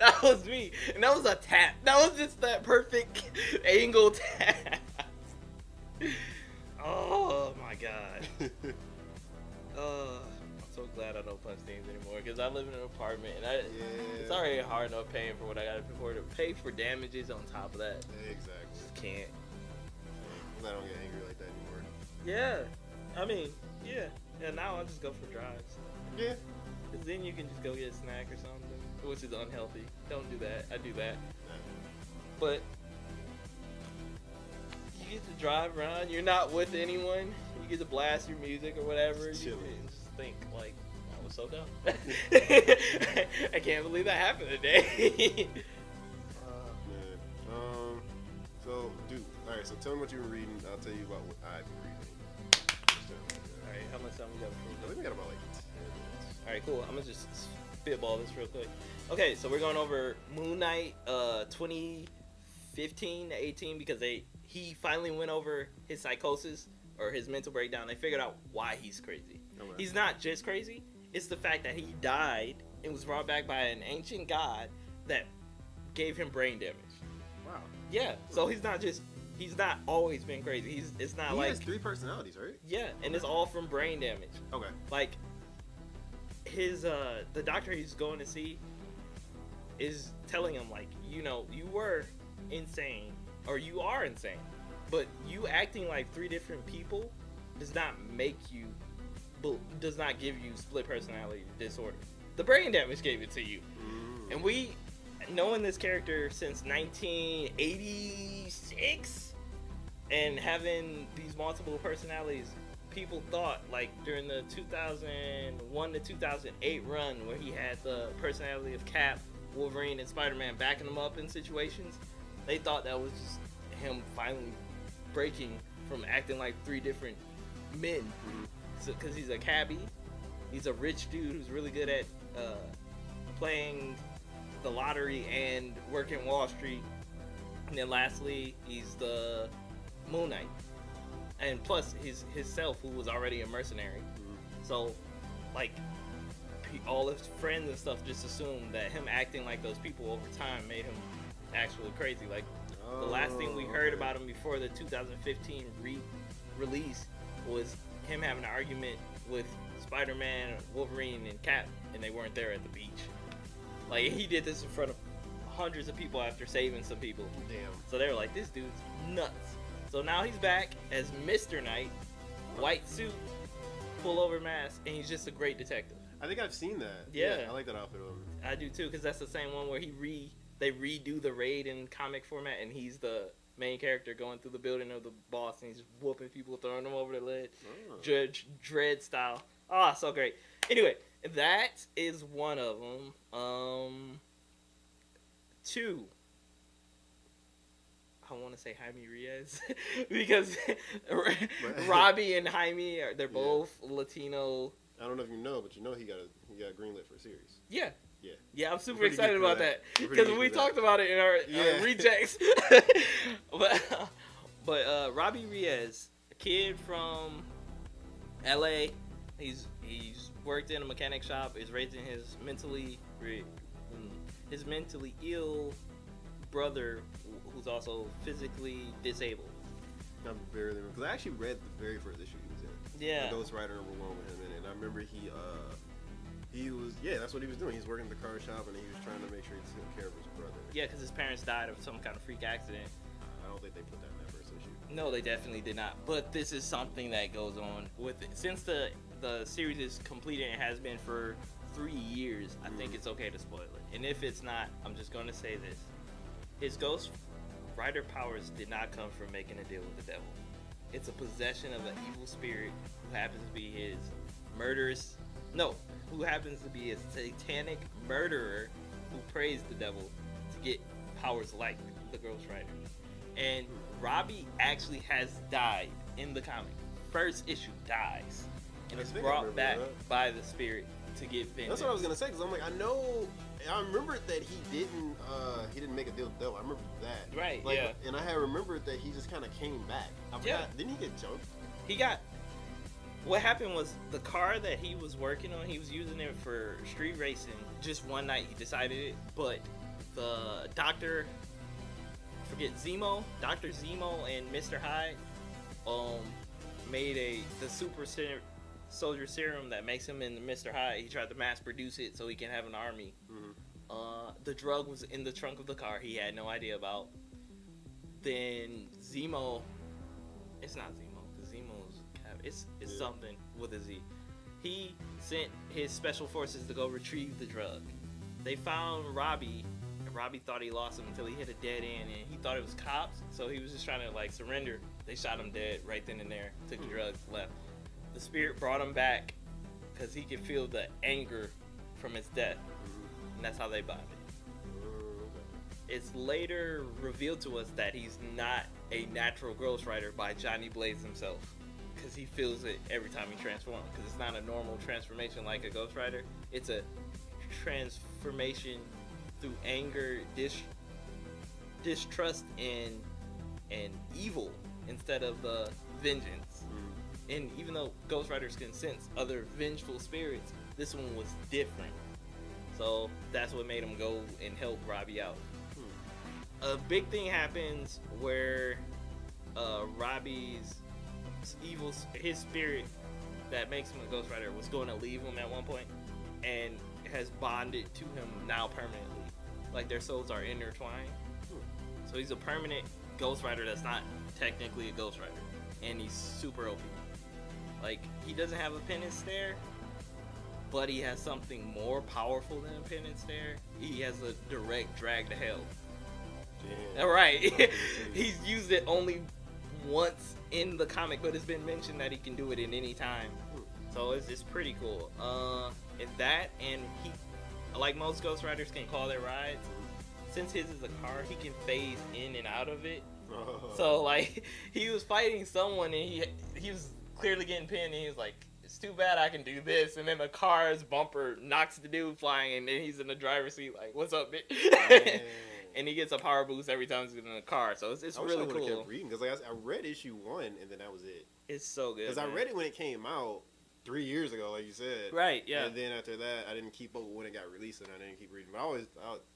That was me. And that was a tap. That was just that perfect angle tap. Oh my god. I'm so glad I don't punch things anymore because I live in an apartment and it's already hard enough paying for what I got to pay for damages on top of that. Exactly. Just can't. I don't get angry like that anymore. Yeah. I mean, yeah. Yeah, now I just go for drives. Yeah. Because then you can just go get a snack or something, which is unhealthy. Don't do that. I do that. But you get to drive around. You're not with anyone. You get to blast your music or whatever. You can just think, like, that was so dumb. I can't believe that happened today. Man. So, dude, alright, so tell me what you've been reading. I'll tell you about what I've been reading. Alright, how much time we got? I think we got about like 10 minutes. Alright, cool. I'm gonna just spitball this real quick. Okay, so we're going over Moon Knight 2015 to 18 because he finally went over his psychosis or his mental breakdown. They figured out why he's crazy. Okay. He's not just crazy. It's the fact that he died and was brought back by an ancient god that gave him brain damage. Wow. Yeah, so he's not always been crazy. It's not like... He has 3 personalities, right? Yeah, and it's all from brain damage. Okay. Like, the doctor he's going to see is telling him, like, you know, you were insane, or you are insane, but you acting like 3 different people does not give you split personality disorder. The brain damage gave it to you. And we, knowing this character since 1986 and having these multiple personalities, people thought, like, during the 2001 to 2008 run where he had the personality of Cap, Wolverine, and Spider-Man backing him up in situations, they thought that was just him finally breaking from acting like 3 different men. Because he's a cabbie, he's a rich dude who's really good at playing the lottery and working Wall Street, and then lastly, he's the Moon Knight. And plus, his self, who was already a mercenary. So, like, all his friends and stuff just assumed that him acting like those people over time made him actually crazy. Like, the last thing we heard about him before the 2015 release was him having an argument with Spider-Man, Wolverine, and Cap, and they weren't there at the beach. Like, he did this in front of hundreds of people after saving some people. Damn. So they were like, this dude's nuts. So now he's back as Mr. Knight, white suit, pullover mask, and he's just a great detective. I think I've seen that. Yeah. I like that outfit of him. I do too, because that's the same one where they redo the raid in comic format, and he's the main character going through the building of the boss, and he's whooping people, throwing them over the ledge. Judge Dredd style. Ah, so great. Anyway, that is one of them. 2. I want to say Jaime Reyes because Robbie and Jaime they're both Latino. I don't know if you know, but you know he got greenlit for a series. Yeah. Yeah. Yeah, I'm super excited about that because we talked about it in our rejects. but Robbie Reyes, a kid from LA, he's worked in a mechanic shop, is raising his mentally ill brother who's also physically disabled. I'm barely remember because I actually read the very first issue he was in. Yeah. The Ghost Rider #1 with him in it, and I remember he was that's what he was doing. He's working at the car shop and he was trying to make sure he took care of his brother. Yeah, because his parents died of some kind of freak accident. I don't think they put that in that first issue. No, they definitely did not. But this is something that goes on with it. Since the series is completed and has been for 3 years, I think it's okay to spoil it. And if it's not, I'm just going to say this. His Ghost Rider powers did not come from making a deal with the devil. It's a possession of an evil spirit who happens to be a satanic murderer who prays the devil to get powers like the Ghost Rider. And Robbie actually has died in the comic. First issue dies and is brought back by the spirit to get vengeance. That's what I was gonna say, because I'm like, I remembered that he didn't make a deal with the devil. I remember that. Right. Like, yeah. And I had remembered that he just kind of came back. I forgot. Didn't he get jumped? What happened was the car that he was working on, he was using it for street racing. Just one night he decided it, but the doctor, Dr. Zemo and Mr. Hyde, made the super soldier serum that makes him into Mr. Hyde. He tried to mass produce it so he can have an army. The drug was in the trunk of the car he had no idea about. Then Zemo, it's not Zemo, because Zemo's it's something with a Z. he sent his special forces to go retrieve the drug. They found Robbie, and Robbie thought he lost him until he hit a dead end, and he thought it was cops, so he was just trying to like surrender. They shot him dead right then and there, took the drugs, left. The spirit brought him back because he could feel the anger from his death, and that's how they bonded. It's later revealed to us that he's not a natural Ghost Rider by Johnny Blaze himself, because he feels it every time he transforms, because it's not a normal transformation like a Ghost Rider. It's a transformation through anger, distrust, and evil instead of vengeance. And even though Ghost Riders can sense other vengeful spirits, this one was different. So that's what made him go and help Robbie out. A big thing happens where Robbie's his spirit that makes him a Ghost Rider was going to leave him at one point, and has bonded to him now permanently. Like their souls are intertwined. So he's a permanent Ghost Rider that's not technically a Ghost Rider, and he's super OP. Like he doesn't have a penance stare, but he has something more powerful than a penance stare. He has a direct drag to hell. All right, he's used it only once in the comic, but it's been mentioned that he can do it at any time. So it's pretty cool. And that, and he, like most Ghost Riders, can call their rides. Since his is a car, he can phase in and out of it. So like he was fighting someone, and he was clearly getting pinned, and he was like, "It's too bad I can do this." And then the car's bumper knocks the dude flying, and then he's in the driver's seat like, "What's up, bitch?" And he gets a power boost every time he's in the car, so it's really cool. I kept reading because like I read issue 1 and then that was it. It's so good. Because I read it when it came out 3 years ago, like you said. Right. Yeah. And then after that, I didn't keep up with when it got released, and I didn't keep reading. But I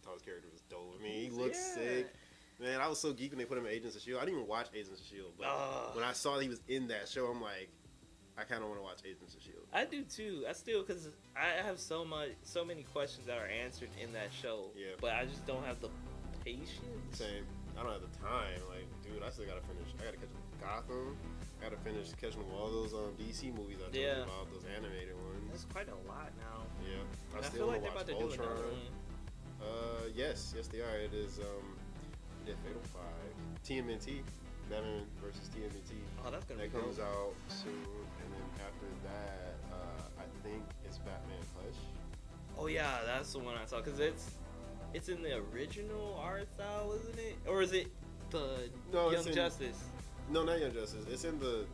thought his character was dope. I mean, he looked sick. Man, I was so geeked when they put him in Agents of S.H.I.E.L.D. I didn't even watch Agents of S.H.I.E.L.D. But when I saw that he was in that show, I'm like, I kind of want to watch Agents of S.H.I.E.L.D. I do too. I still, because I have so many questions that are answered in that show. Yeah. But I just don't have the patience. Same. I don't have the time. Like, dude, I still gotta finish. I gotta catch up with Gotham. I gotta finish catching all those DC movies I told you about, those animated ones. There's quite a lot now. Yeah. I feel like they're about to do another one. Yes, they are. It is Fatal 5. TMNT. Batman versus TMNT. Oh, that's gonna be cool. That comes out soon, and then after that, I think it's Batman Flesh. Oh yeah, that's the one I saw, because it's in the original art style, isn't it? Or is it the Young Justice? No, not Young Justice. It's in the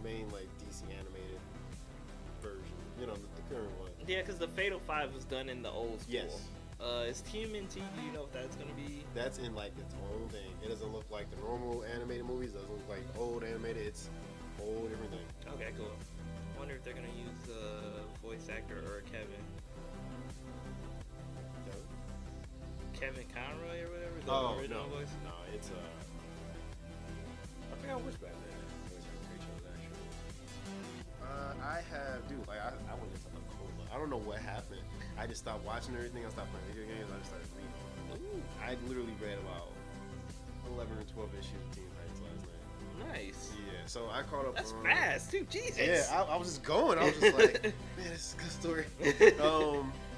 main like DC animated version. You know, the current one. Yeah, because the Fatal 5 was done in the old school. Yes. Is TMNT, do you know if that's going to be? That's in like its own thing. It doesn't look like the normal animated movies. It doesn't look like old animated. It's whole different thing. Okay, cool. I wonder if they're going to use a voice actor or Kevin Conroy or whatever. The original voice? No, it's I forgot which Batman. I have, dude. Like I went into a coma. I don't know what happened. I just stopped watching everything. I stopped playing video games. I just started reading. Ooh. I literally read about 11 or 12 issues of Teen Titans last night. Nice. Yeah. So I caught up. That's fast too. Jesus. Yeah. I was just going. I was just like, man, this is a good story.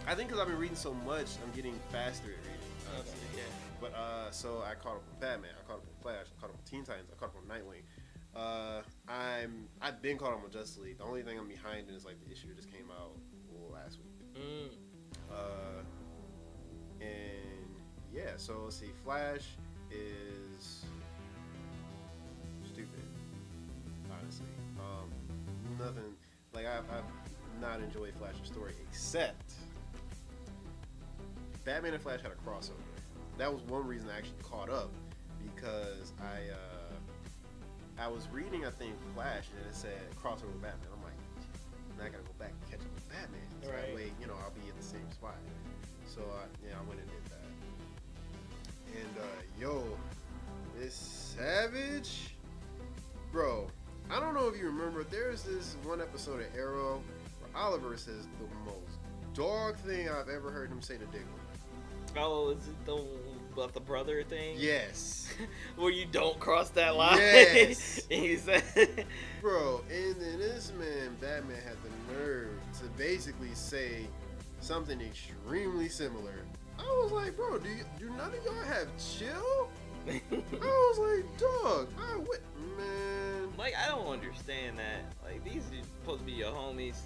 I think because I've been reading so much, I'm getting faster at reading. Okay, yeah. But so I caught up with Batman. I caught up with Flash. I caught up with Teen Titans. I caught up with Nightwing. I've been caught up with Justice League. The only thing I'm behind in is like the issue that just came out last week. And yeah, so let's see. Flash is stupid, honestly. Nothing like I've not enjoyed Flash's story except Batman and Flash had a crossover. That was one reason I actually caught up, because I was reading, I think, Flash, and it said crossover with Batman. I'm like, now I gotta go back and catch up with Batman. So that way, I'll be at the same spot. So I went and did that. And this Savage, bro. I don't know if you remember, there's this one episode of Arrow where Oliver says the most dog thing I've ever heard him say to Diggle. Oh, is it the about the brother thing. Yes. Where you don't cross that line. Yes. And he said, bro, and then this man, Batman, had the nerve to basically say something extremely similar. I was like, bro, do none of y'all have chill? I was like, dog, man. Like, I don't understand that. Like, these are supposed to be your homies.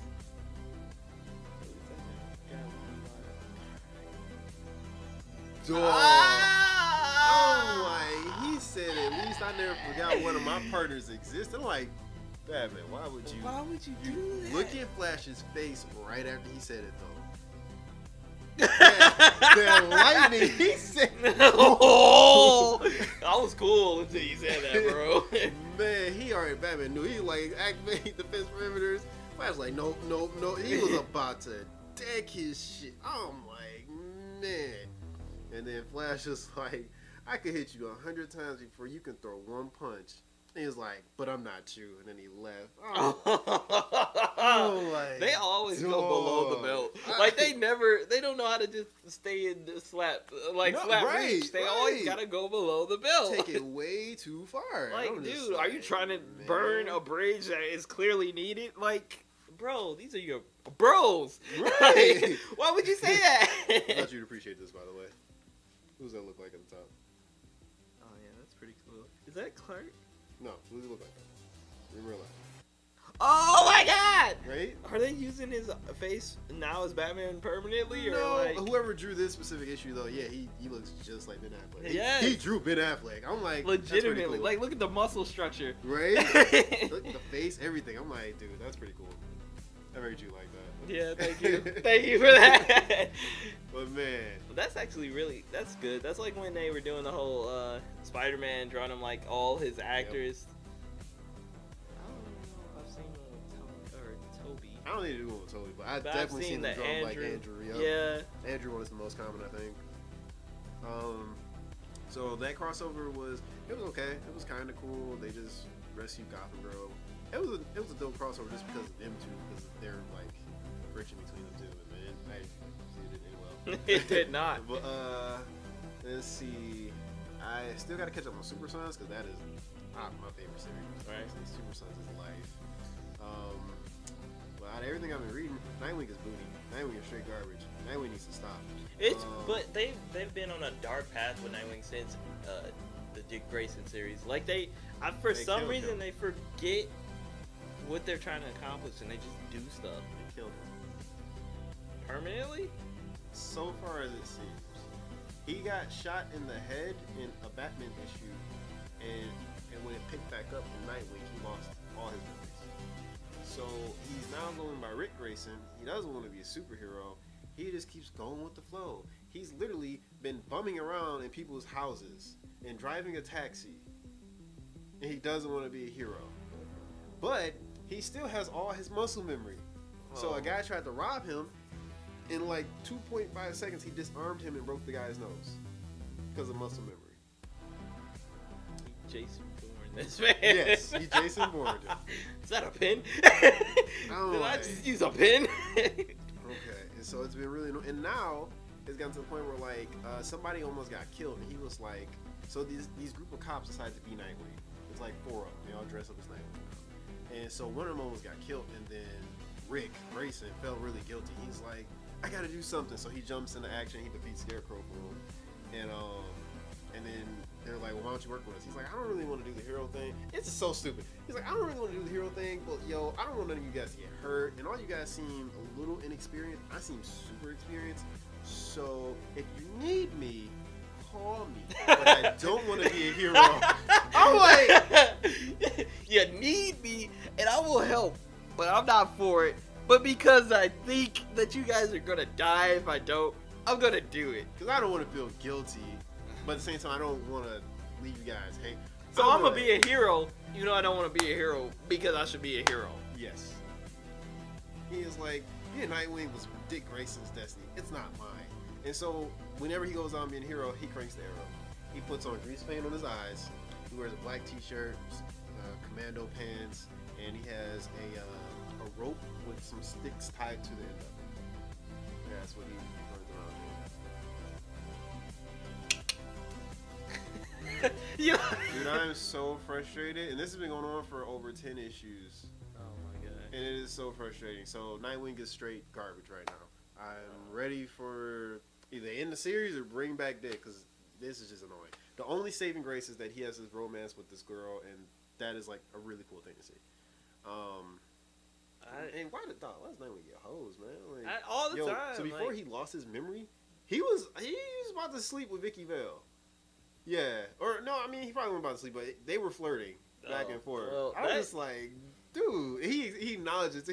Dog. He said, at least I never forgot one of my partners exists. I'm like, Batman, why would you do that? Look at Flash's face right after he said it, though. that lightning, he said. Oh, I was cool until you said that, bro. Man, Batman knew he like activate defense perimeters. Flash was like, no. He was about to deck his shit. I'm like, man. And then Flash was like, I could hit you 100 times before you can throw one punch. And he was like, but I'm not you. And then he left. Like, they always go below the belt. Like, they don't know how to just stay in the slap reach. They always gotta go below the belt. Take it way too far. Like, dude, are you trying to burn a bridge that is clearly needed? Like, bro, these are your bros. Right. Like, why would you say that? I thought you'd appreciate this, by the way. Who's that look like at the top? Oh, yeah, that's pretty cool. Is that Clark? No, who does it look like? In real life. Oh my god! Right? Are they using his face now as Batman permanently? No, or like... whoever drew this specific issue, though, yeah, he looks just like Ben Affleck. Yes. He drew Ben Affleck. I'm like, legitimately. cool. Like, look at the muscle structure. Right? Look at the face, everything. I'm like, dude, that's pretty cool. I made you like that. Yeah, thank you. Thank you for that. But man, that's actually that's good. That's like when they were doing the whole Spider-Man, drawing him like all his actors. Yep. I don't know if I've seen one with Toby. I don't need to do one with Toby, but I've definitely seen them drawn like Andrew. Yep. Yeah. Andrew one is the most common, I think. So that crossover was okay. It was kind of cool. They just rescued Gotham Girl. It was a dope crossover just because of them two, because they're like friction between them two. And man, it didn't end well. It did not. But let's see. I still got to catch up on Super Sons because that is my favorite series. Right. Super Sons is life. But out of everything I've been reading, Nightwing is booty. Nightwing is straight garbage. Nightwing needs to stop. But they've been on a dark path with Nightwing since the Dick Grayson series. Like for some reason they forget what they're trying to accomplish and they just do stuff. They killed him permanently. So far as it seems, he got shot in the head in a Batman issue, and when it picked back up in Nightwing, he lost all his memories. So he's now going by Rick Grayson. He doesn't want to be a superhero. He just keeps going with the flow. He's literally been bumming around in people's houses and driving a taxi, and he doesn't want to be a hero. But he still has all his muscle memory. So a guy tried to rob him. In like 2.5 seconds, he disarmed him and broke the guy's nose because of muscle memory. He Jason Bourne this man. Yes, he Jason Bourne. Is that a pin? Did I just use a pin? Okay, and so it's been really and now it's gotten to the point where like somebody almost got killed, and he was like, so these group of cops decided to be Nightwing. It's like 4 of them. They all dress up as Nightwing. And so one of them almost got killed, and then Rick Grayson felt really guilty. He's like, I gotta do something. So he jumps into action. He defeats Scarecrow for him, and then they're like, well, why don't you work with us? He's like, I don't really want to do the hero thing. It's so stupid. He's like, I don't really want to do the hero thing, but yo, I don't want none of you guys to get hurt. And all you guys seem a little inexperienced. I seem super experienced. So if you need me, call me. But I don't want to be a hero. I'm like, you need me, and I will help, but I'm not for it. But because I think that you guys are gonna die if I don't, I'm gonna do it. Because I don't want to feel guilty, but at the same time, I don't want to leave you guys hang. So I'm gonna be a hero, even though I don't want to be a hero because I should be a hero. Yes. He is like, yeah, Nightwing was Dick Grayson's destiny. It's not mine. And so whenever he goes on being a hero, he cranks the arrow. He puts on grease paint on his eyes. He wears a black t-shirt, commando pants, and he has a rope with some sticks tied to the end of it. Yeah, that's what he runs Dude, I'm so frustrated, and this has been going on for over 10 issues. Oh my god. And it is so frustrating. So Nightwing is straight garbage right now. I'm ready for either end the series or bring back Dick, because this is just annoying. The only saving grace is that he has his romance with this girl, and that is like a really cool thing to see. And why did last Nightwing get hoes, man? Like, all the time. So before he lost his memory, he was about to sleep with Vicky Vale. Yeah, or no, I mean he probably wasn't about to sleep, but they were flirting back and forth. Well, I was just like, dude, he acknowledged it.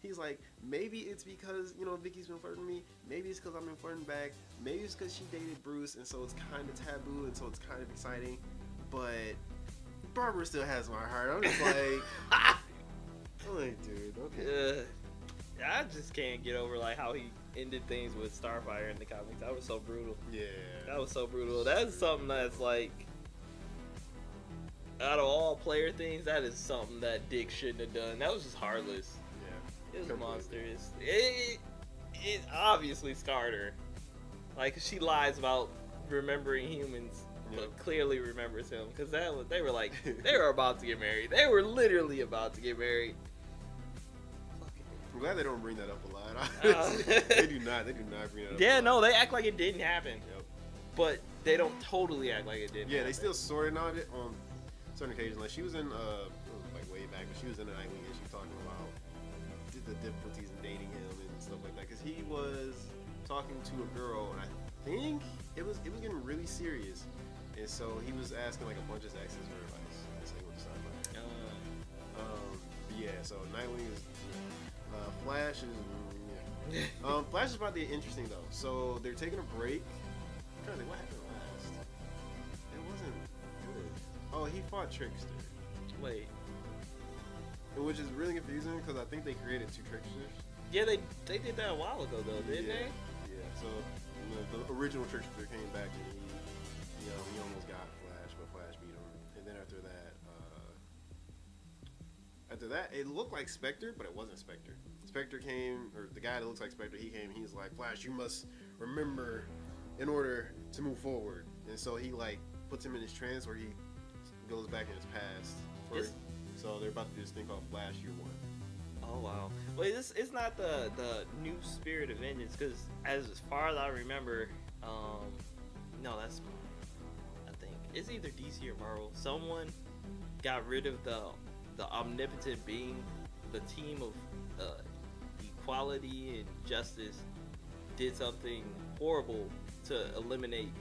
He's like, maybe it's because Vicky's been flirting with me. Maybe it's because I've been flirting back. Maybe it's because she dated Bruce, and so it's kind of taboo, and so it's kind of exciting. But Barbara still has my heart. I'm just like, I'm like, dude, okay. I just can't get over like how he ended things with Starfire in the comics. That was so brutal. Yeah, that was so brutal. That's something that's like, out of all player things, that is something that Dick shouldn't have done. That was just heartless. Yeah, it was monstrous. It obviously scarred her. Like, she lies about remembering humans, but clearly remembers him, because they were like, they were about to get married. They were literally about to get married. I'm glad they don't bring that up a lot. They do not bring that up. Yeah, no, they act like it didn't happen. Yep. But they don't totally act like it didn't. Yeah, they still sort of on it on certain occasions. Like she was in, like way back, but she was in an Nightwing and she was talking about the difficulties in dating him and stuff like that. Because he was talking to a girl, and I think it was getting really serious, and so he was asking like a bunch of exes for advice. That's like what the stuff like. Yeah, so Nightwing is. Flash is Flash is probably interesting though. So they're taking a break. I'm trying to think what happened last. It wasn't good. Oh, he fought Trickster. Wait. Which is really confusing because I think they created two Tricksters. Yeah, they did that a while ago though, didn't they? Yeah. So the original Trickster came back and he almost got Flash, but Flash beat him. And then after that, it looked like Spectre, but it wasn't Spectre. Spectre came, or the guy that looks like Spectre, he came, he's like, Flash, you must remember in order to move forward. And so he like puts him in his trance where he goes back in his past. So they're about to do this thing called Flash Year One. Oh wow. Well, it's not the new Spirit of Vengeance, because as far as I remember, no, that's, I think it's either DC or Marvel. Someone got rid of the omnipotent being. The team of equality and justice did something horrible to eliminate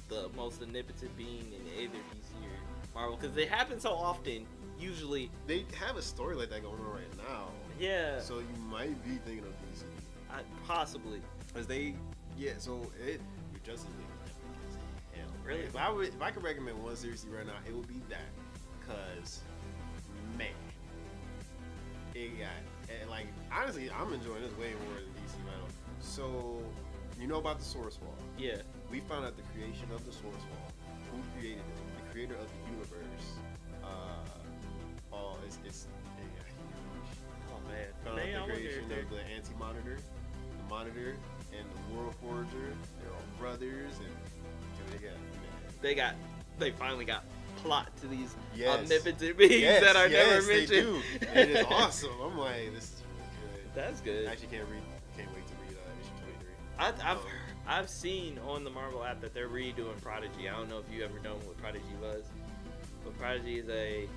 the most omnipotent being in either DC or Marvel, because they happen so often. Usually they have a story like that going on right now. Yeah. So you might be thinking of DC. Possibly. Because your Justice League is epic as hell. Really? If I could recommend one series right now, it would be that. Because, man, like, honestly, I'm enjoying this way more than DC Metal. So, you know about the Source Wall? Yeah. We found out the creation of the Source Wall. Who created it? The creator of the universe. It's oh man. Found out the creation of the Anti-Monitor, the Monitor, and the World Forger. They're all brothers, and they finally got plot to these omnipotent beings that are never mentioned. They do. It is awesome. I'm like, this is really good. That's good. I actually can't wait to read issue 23. I've seen on the Marvel app that they're redoing Prodigy. I don't know if you ever known what Prodigy was, but Prodigy is a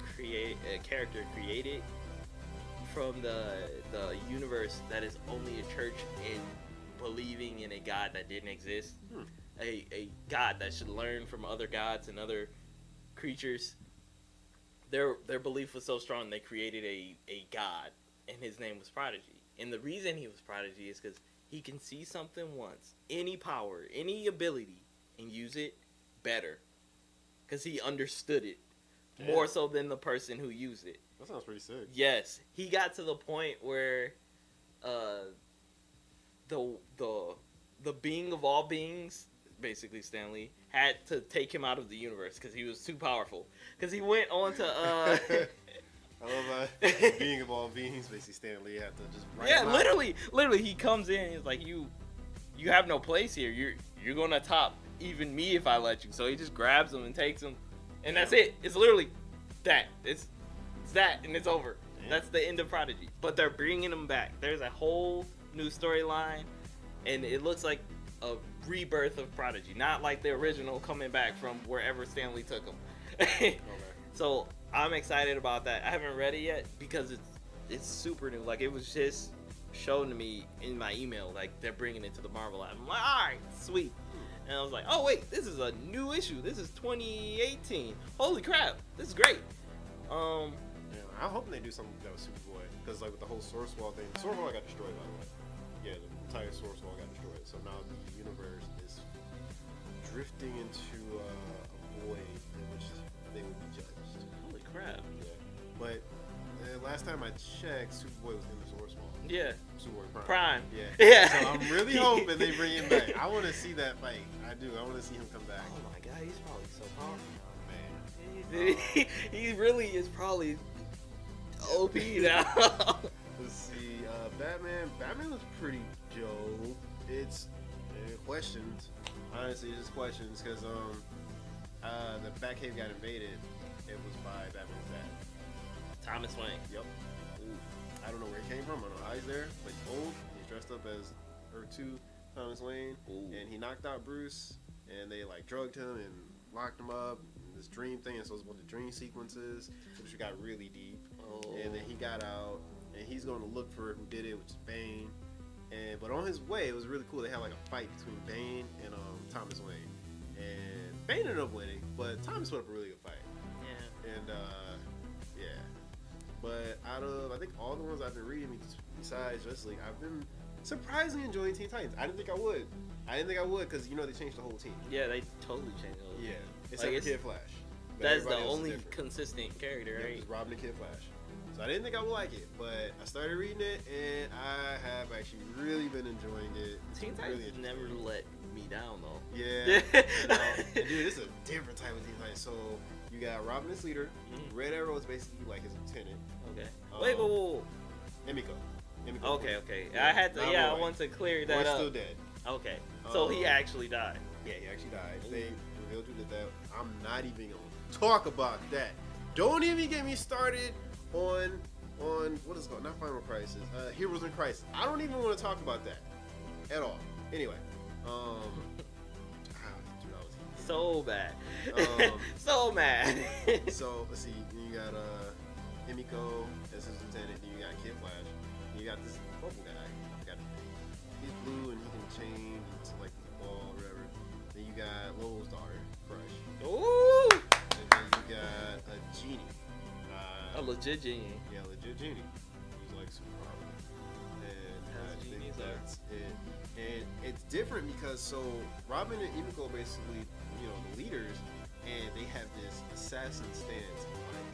character created from the universe that is only a church in believing in a god that didn't exist. A god that should learn from other gods and other creatures. Their belief was so strong they created a god, and his name was Prodigy. And the reason he was Prodigy is because he can see something once, any power, any ability, and use it better, because he understood it more so than the person who used it. That sounds pretty sick. Yes, he got to the point where the being of all beings, basically Stan Lee, had to take him out of the universe because he was too powerful. Because he went on to I love that. Being of all beings, basically Stan Lee had to just write him out. literally he comes in, he's like, you have no place here. You're gonna top even me if I let you. So he just grabs him and takes him, and that's it. It's literally that. It's that, and it's over. That's the end of Prodigy. But they're bringing him back. There's a whole new storyline, and it looks like a rebirth of Prodigy, not like the original coming back from wherever Stanley took him. Okay. So I'm excited about that. I haven't read it yet because it's super new. Like, it was just shown to me in my email, like they're bringing it to the Marvel app. I'm like, all right, sweet. And I was like, oh wait, this is a new issue. This is 2018. Holy crap, this is great. I'm hoping they do something that was Superboy, because like with the whole Source Wall thing, Source Wall got destroyed, by the way. Yeah, the entire Source Wall got destroyed. So now the universe is drifting into a void in which they will be judged. Holy crap. Yeah. But last time I checked, Superboy was in the Source Wall. Yeah. Superboy Prime. Yeah. So I'm really hoping they bring him back. I want to see that fight. I do. I want to see him come back. Oh my god, he's probably so powerful. Man. He really is probably OP now. Let's see. Batman was pretty dope. It's questions. Honestly, it's just questions because the Batcave got invaded. It was by Batman's dad, Thomas Wayne. Yep. Ooh. I don't know where he came from. I don't know how he's there, but he's old. He's dressed up as Earth 2 Thomas Wayne. Ooh. And he knocked out Bruce, and they like drugged him and locked him up. This dream thing, and so it's one of the dream sequences, which got really deep. And then he got out, and he's going to look for who did it, which is Bane. But on his way, it was really cool. They had like a fight between Bane and Thomas Wayne, and Bane ended up winning, but Thomas put up a really good fight. Yeah. And yeah. But out of I think all the ones I've been reading, besides Justice League, I've been surprisingly enjoying Teen Titans. I didn't think I would. Because they changed the whole team. Yeah, they totally changed the whole team. Yeah, except for Kid Flash. That's the only consistent character, right? Just Robin and Kid Flash. So I didn't think I would like it, but I started reading it, and I have actually really been enjoying it. Teen Titans never let me down, though. Yeah. And dude, this is a different type of Teen Titans. So you got Robin as leader. Mm-hmm. Red Arrow is basically like his lieutenant. Okay. Wait, whoa. Emiko. Okay. Yeah, I want to clear that up. Still dead. Okay. So he actually died. Yeah, he actually died. They revealed you that I'm not even going to talk about that. Don't even get me started on what is it called? Not Final Crisis. Heroes in Crisis. I don't even want to talk about that at all. Anyway, so bad. So mad. So let's see. You got Emiko as his lieutenant. Then you got Kid Flash. You got this purple guy. I forgot his name. He's blue and he can change into like the ball or whatever. Then you got Lowell's daughter, Crush. Ooh. And then you got a genie. A legit genie. Yeah, legit genie. He's like super powerful. And I think that's it. And it's different because so Robin and Emiko basically, the leaders, and they have this assassin stance. Like,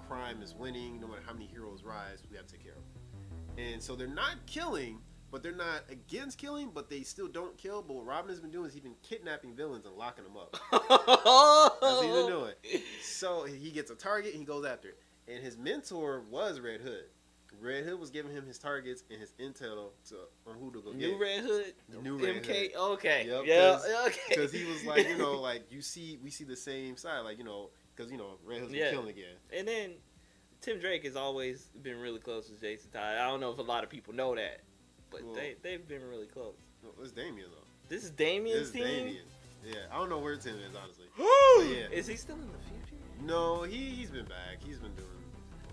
crime is winning. No matter how many heroes rise, we have to take care of them. And so they're not killing, but they're not against killing, but they still don't kill. But what Robin has been doing is he's been kidnapping villains and locking them up. That's what he's been doing. So he gets a target and he goes after it. And his mentor was Red Hood. Red Hood was giving him his targets and his intel on who to go get. Red Hood? New Red MK? Hood. Okay. Yep, yeah, okay. Because he was like, we see the same side. Like, because, Red Hood's been killing again. And then Tim Drake has always been really close with Jason Todd. I don't know if a lot of people know that, but they've been really close. No, it's Damian, though. This is Damian's team? Damian. Yeah, I don't know where Tim is, honestly. Yeah. Is he still in the future? No, he's been back. He's been doing...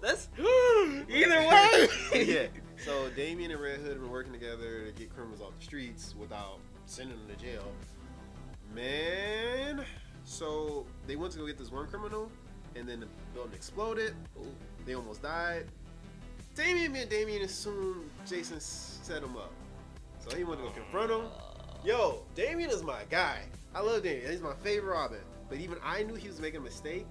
That's... Either way! Yeah. So Damian and Red Hood have been working together to get criminals off the streets without sending them to jail. Man... So they went to go get this one criminal, and then the building exploded. Ooh. They almost died. Damian assumed Jason set him up. So he went to go confront him. Yo, Damian is my guy. I love Damian. He's my favorite Robin. But even I knew he was making a mistake.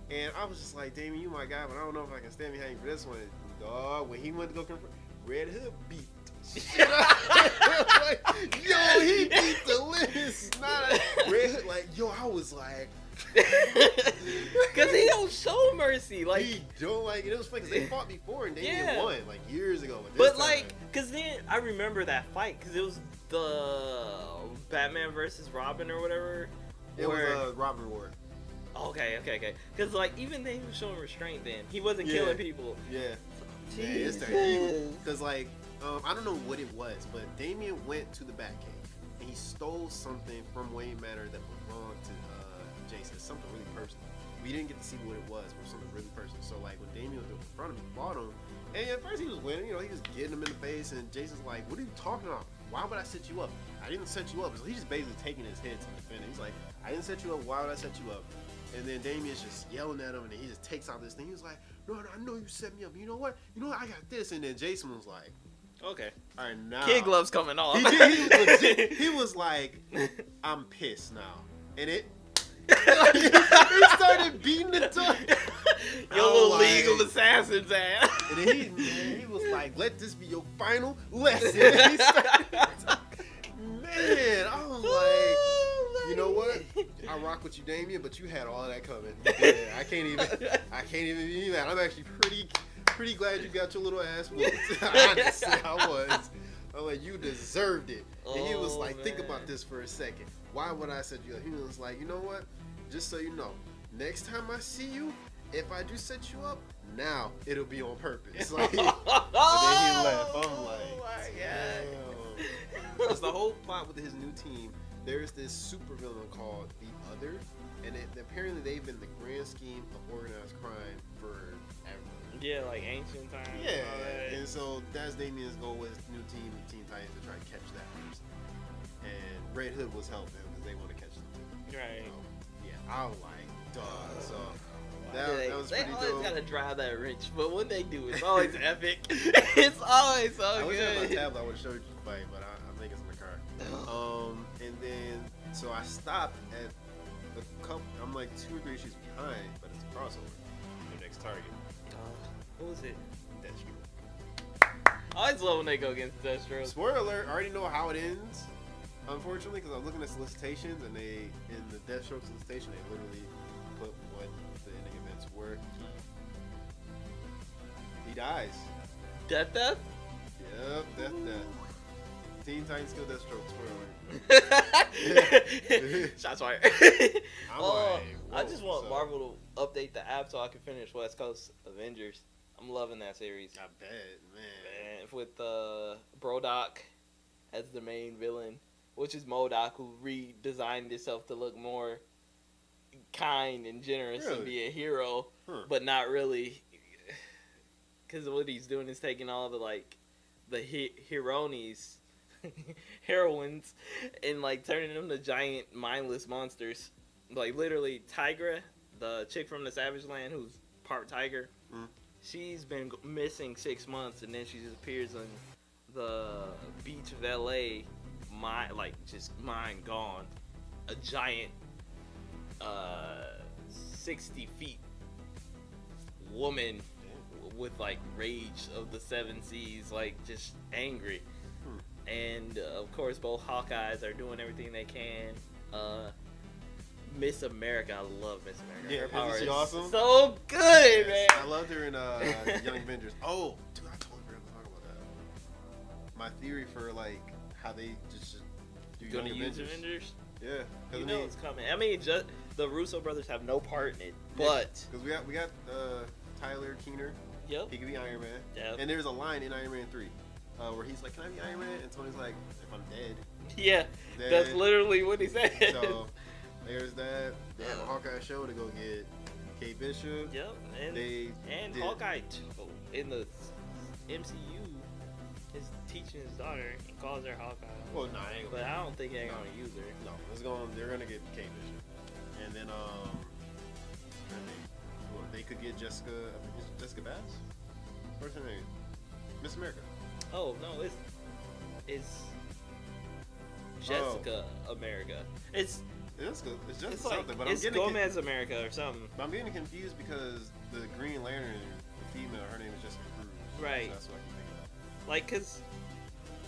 And I was just like, Damian, you my guy, but I don't know if I can stand behind you for this one. Dog, when he went to go confront, Red Hood beat shit like, yo, he beat the living Red Hood, like, yo, I was like... Because he don't show mercy. Like, he don't, like, it was funny because they fought before and Damian won, like, years ago. But like, because then I remember that fight because it was the Batman versus Robin or whatever. It was Robin Ward. Okay. Because like even then he was showing restraint. Then he wasn't killing people. Yeah. Because like I don't know what it was, but Damian went to the Batcave and he stole something from Wayne Manor that belonged to Jason. Something really personal. We didn't get to see what it was, but something really personal. So like when Damian was in front of him, he fought him, and at first he was winning. You know, he was getting him in the face, and Jason's like, "What are you talking about? Why would I set you up? I didn't set you up." So he's just basically taking his hits and defending. He's like, "I didn't set you up. Why would I set you up?" And then Damian's just yelling at him, and then he just takes out this thing. He was like, "No, I know you set me up. You know what? I got this." And then Jason was like, "Okay, all right, now kid gloves coming off." He was like, "I'm pissed now," and it. He started beating the dog. Your little legal assassin's ass. And then he was like, "Let this be your final lesson." He started, man, I was like, you know what? I rock with you, Damian, but you had all of that coming. Yeah, I can't even be that. I'm actually pretty glad you got your little ass whooped. Honestly, I was. I'm like, you deserved it. And he was like, think about this for a second. Why would I set you up? He was like, you know what? Just so you know, next time I see you, if I do set you up, now it'll be on purpose. Like, and then he left. I'm like, oh my God. Because the whole plot with his new team, there's this supervillain called the Other, and apparently they've been the grand scheme of organized crime forever. Yeah, like ancient times. Yeah, and so that's Damian's goal with his new team, Teen Titans, to try to catch that person. And Red Hood was helping because they want to catch them too. Right. So, yeah, I was like, dog. So that was pretty dope. They always gotta drive that wrench, but when they do, it's always epic. It's always so good. I wish I had my tablet. I would have showed you the fight, but I think it's in the car. And then so I stopped at a couple. I'm like 2 or 3 issues behind, but it's a crossover. The next Target. What was it? Deathstroke. I always love when they go against Deathstroke. Spoiler alert, I already know how it ends, unfortunately, because I'm looking at solicitations, and in the Deathstroke solicitation, they literally put what the ending events were. He dies. Death? Yep, death. Teen Titans kill Deathstroke, spoiler alert. Shots fired. I just want Marvel to update the app so I can finish West Coast Avengers. I'm loving that series. I bet, man. With Brodok as the main villain, which is MODOK, who redesigned himself to look more kind and generous and be a hero, but not really. Because what he's doing is taking all the heroines, heroines, and like turning them to giant mindless monsters. Like literally, Tigra, the chick from the Savage Land who's part tiger. She's been missing 6 months, and then she just appears on the beach of LA, just mind gone. A giant, 60 feet woman with like rage of the 7 seas, like just angry. And of course, both Hawkeyes are doing everything they can. Miss America, I love Miss America. Yeah, her power isn't she awesome? So good, man. I loved her in Young Avengers. Oh, dude, I totally forgot to talk about that. My theory for like how they just do Young Avengers. Yeah, you know it's coming. I mean, just the Russo brothers have no part in it, but because we got Tyler Keener. Yep. He could be Iron Man. Yep. And there's a line in Iron Man 3 where he's like, "Can I be Iron Man?" And Tony's like, "If I'm dead." Yeah, that's literally what he said. So there's that. They have a Hawkeye show to go get Kate Bishop. Yep. And Hawkeye in the MCU is teaching his daughter and calls her Hawkeye. Well, but I don't think they're gonna use her. No, they're gonna get Kate Bishop, and then they could get Jessica Bass. What's her name? Miss America. Oh no, it's Jessica America. It's just something, but it's Gomez America or something. But I'm getting confused because the Green Lantern, the female, her name is Jessica Cruz. Right. So that's what I can think of. Like, cause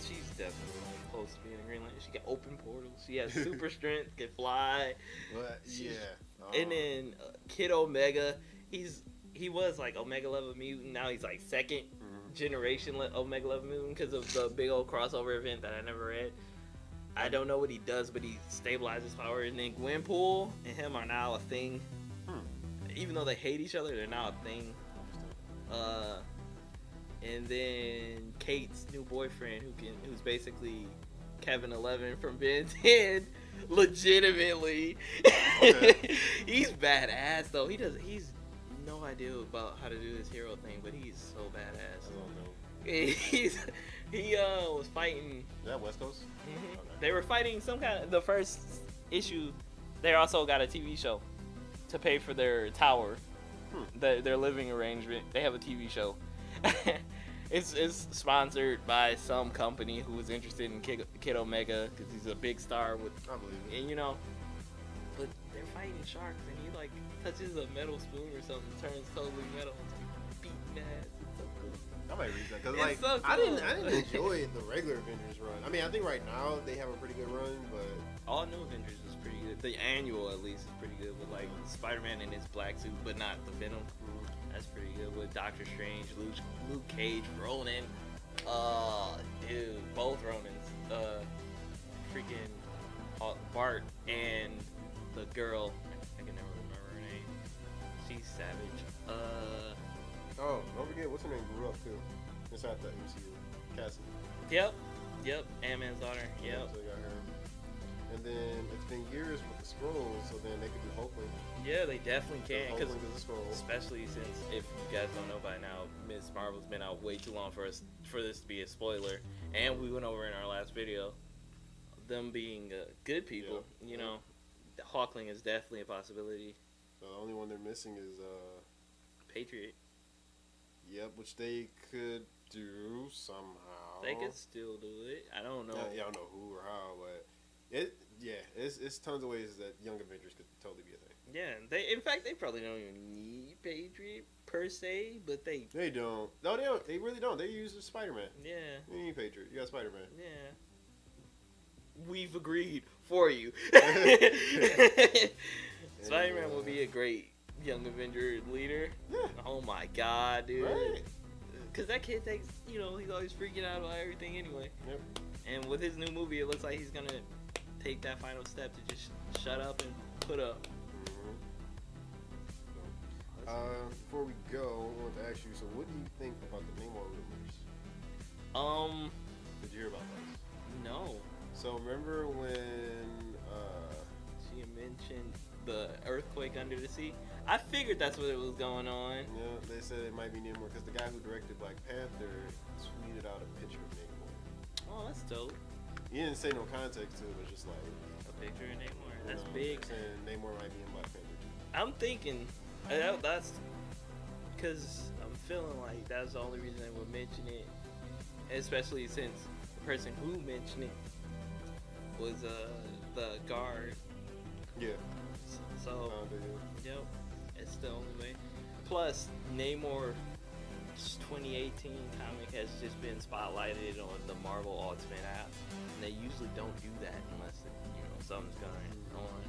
she's definitely supposed to be in the Green Lantern. She got open portals. She has super strength, can fly. But yeah. And then Kid Omega, he was like Omega level mutant. Now he's like second generation Omega level mutant because of the big old crossover event that I never read. I don't know what he does, but he stabilizes power. And then Gwenpool and him are now a thing. Even though they hate each other, they're now a thing. And then Kate's new boyfriend, who's basically Kevin 11 from Ben 10, legitimately. Okay. He's badass though. He's no idea about how to do this hero thing, but he's so badass. I don't know. He was fighting. Is that West Coast? Mm-hmm. Okay. They were fighting some kind of the first issue. They also got a TV show to pay for their tower, their living arrangement. They have a TV show. It's sponsored by some company who is interested in Kid Omega because he's a big star with. I believe it. And but they're fighting sharks and he like touches a metal spoon or something, turns totally metal, and it's beating ass. It's so cool. I might read that because like so cool. I didn't enjoy the regular Avengers run. I mean, I think right now they have a pretty good run, but all new Avengers is pretty good. The annual at least is pretty good with like Spider-Man in his black suit, but not the Venom. That's pretty good with Doctor Strange, Luke Cage, Ronan. Dude, both Ronans. Freaking Bart and the girl. I can never remember her name. She's savage. Oh, don't forget what's her name grew up too. Inside the MCU, Cassie. Yep. Ant-Man's daughter. Yep. So they got her. And then it's been years with the Skrulls, so then they could do Hulkling. Yeah, they definitely can. Because especially since, if you guys don't know by now, Ms. Marvel's been out way too long for this to be a spoiler. And we went over in our last video, them being good people. Yeah. You know, Hulkling is definitely a possibility. The only one they're missing is Patriot. Yep, which they could do somehow. They could still do it. I don't know. Yeah, I don't know who or how, but it's tons of ways that Young Avengers could totally be a thing. Yeah, in fact they probably don't even need Patriot per se, but they don't. No, they don't. They really don't. They use Spider-Man. Yeah. You need Patriot. You got Spider-Man. Yeah. We've agreed for you. Spider-Man will be a great Young Avenger leader. Yeah. Oh my god, dude. Right. Because that kid takes, he's always freaking out about everything anyway. Yep. And with his new movie, it looks like he's going to take that final step to just shut up and put up. Before we go, I wanted to ask you, so what do you think about the Namor rumors? Did you hear about those? No. So remember when she mentioned the earthquake under the sea? I figured that's what it was going on. Yeah, they said it might be Namor because the guy who directed Black Panther tweeted out a picture of Namor. Oh, that's dope. He didn't say no context to it, but just like a picture of Namor. That's big. Saying Namor might be in Black Panther too. I'm thinking that's because I'm feeling like that's the only reason they would mention it, especially since the person who mentioned it was the guard. Yeah. So yep, it's the only way. Plus, Namor's 2018 comic has just been spotlighted on the Marvel Ultimate app, and they usually don't do that unless something's going on.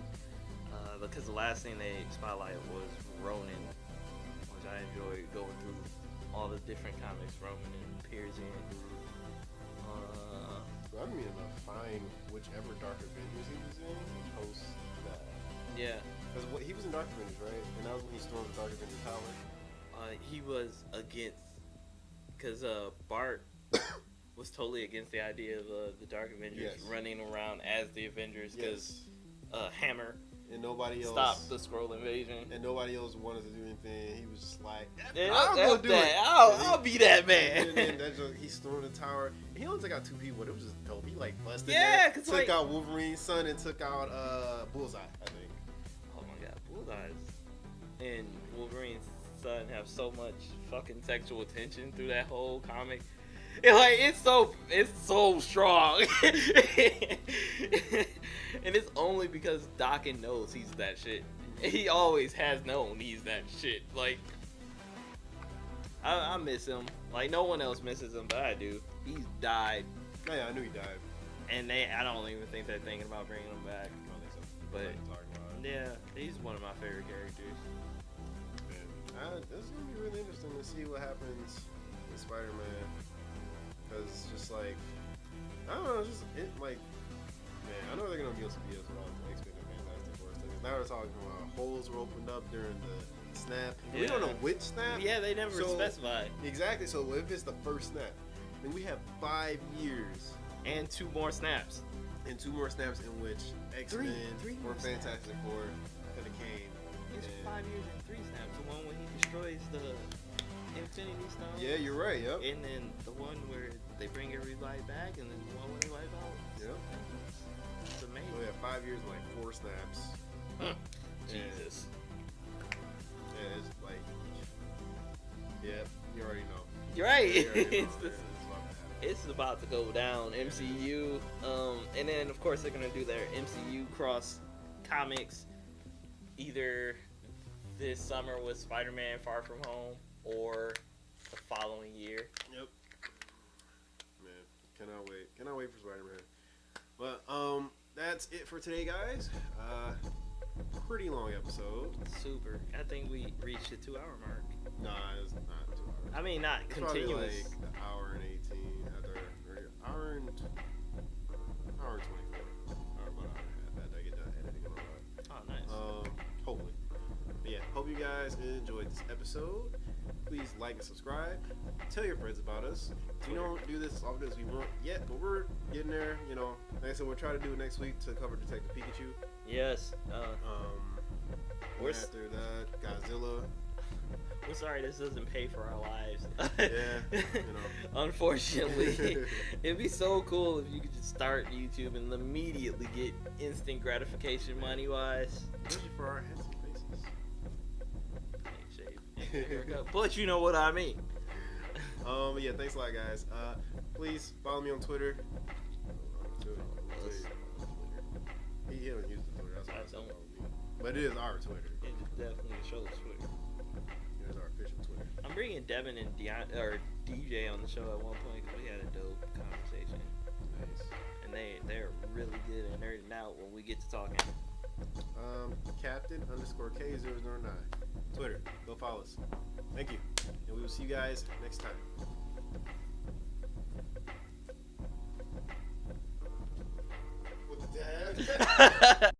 Because the last thing they spotlighted was Ronin, which I enjoy going through all the different comics Ronin appears in. So I mean, find whichever Dark Avengers he was in and post that. Yeah. Because he was in Dark Avengers, right? And that was when he stormed the Dark Avengers Tower. He was against, because Bart was totally against the idea of the Dark Avengers running around as the Avengers, because Hammer and nobody else stopped the Skrull invasion, and nobody else wanted to do anything. He was just like, I'll go do it. I'll be that man. And then he stormed the tower. He only took out 2 people, but it was just dope. He like busted. Yeah, because took out Wolverine's son and took out Bullseye, I think. Oh my god, Bullseye and Wolverine's son have so much fucking sexual tension through that whole comic. It's so strong. And it's only because Dokken knows he's that shit. He always has known he's that shit. Like, I miss him. Like, no one else misses him, but I do. He's died. Oh, yeah, I knew he died. And I don't even think they're thinking about bringing him back. I don't think so. But yeah, he's one of my favorite characters. This is gonna be really interesting to see what happens with Spider-Man. Because just like, I don't know, Man, I know they're gonna be able to be as well as X-Men and Fantastic Four stuff. Now we're talking about holes were opened up during the snap. Yeah. We don't know which snap. Yeah, they never specified. Exactly. So if it's the first snap, then we have 5 years and 2 more snaps. And 2 more snaps in which X-Men or Fantastic Four could have came. It's 5 years and 3 snaps. The one when he destroys the Infinity Stone. Yeah, you're right. Yep. And then the one where they bring everybody back, and then the one where they wipe out. Yep. It's amazing. So we have 5 years and like 4 snaps. Jesus. Yeah, it's like. Yeah, you already know. You're right. It's about to go down. MCU. And then of course they're gonna do their MCU cross comics either this summer with Spider-Man Far From Home or the following year. Yep. Man, cannot wait for Spider-Man. But that's it for today, guys. Pretty long episode. Super. I think we reached the 2-hour mark. Nah, it's not 2 hours. I mean, not it's continuous. Probably like an hour and 18. Hour and 24. Or about an hour and a half after I get done editing and all that. Oh, nice. Hopefully. But yeah, hope you guys enjoyed this episode. Please like and subscribe. Tell your friends about us. We don't do this as often as we want yet, but we're getting there. You know, like I said, we'll try to do it next week to cover Detective Pikachu. Yes. After that, Godzilla. We're sorry this doesn't pay for our lives. Yeah, you know. Unfortunately. It'd be so cool if you could just start YouTube and immediately get instant gratification money-wise. Especially for our handsome faces. But you know what I mean. Yeah, thanks a lot, guys. Please follow me on Twitter. He don't use the Twitter. That's why I don't. But it is our Twitter. It definitely shows Twitter. It is our official Twitter. I'm bringing Devin and DJ on the show at one point because we had a dope conversation. Nice. And they're really good at nerding out when we get to talking. Captain_K009. Twitter. Go follow us. Thank you. And we will see you guys next time. With the dad.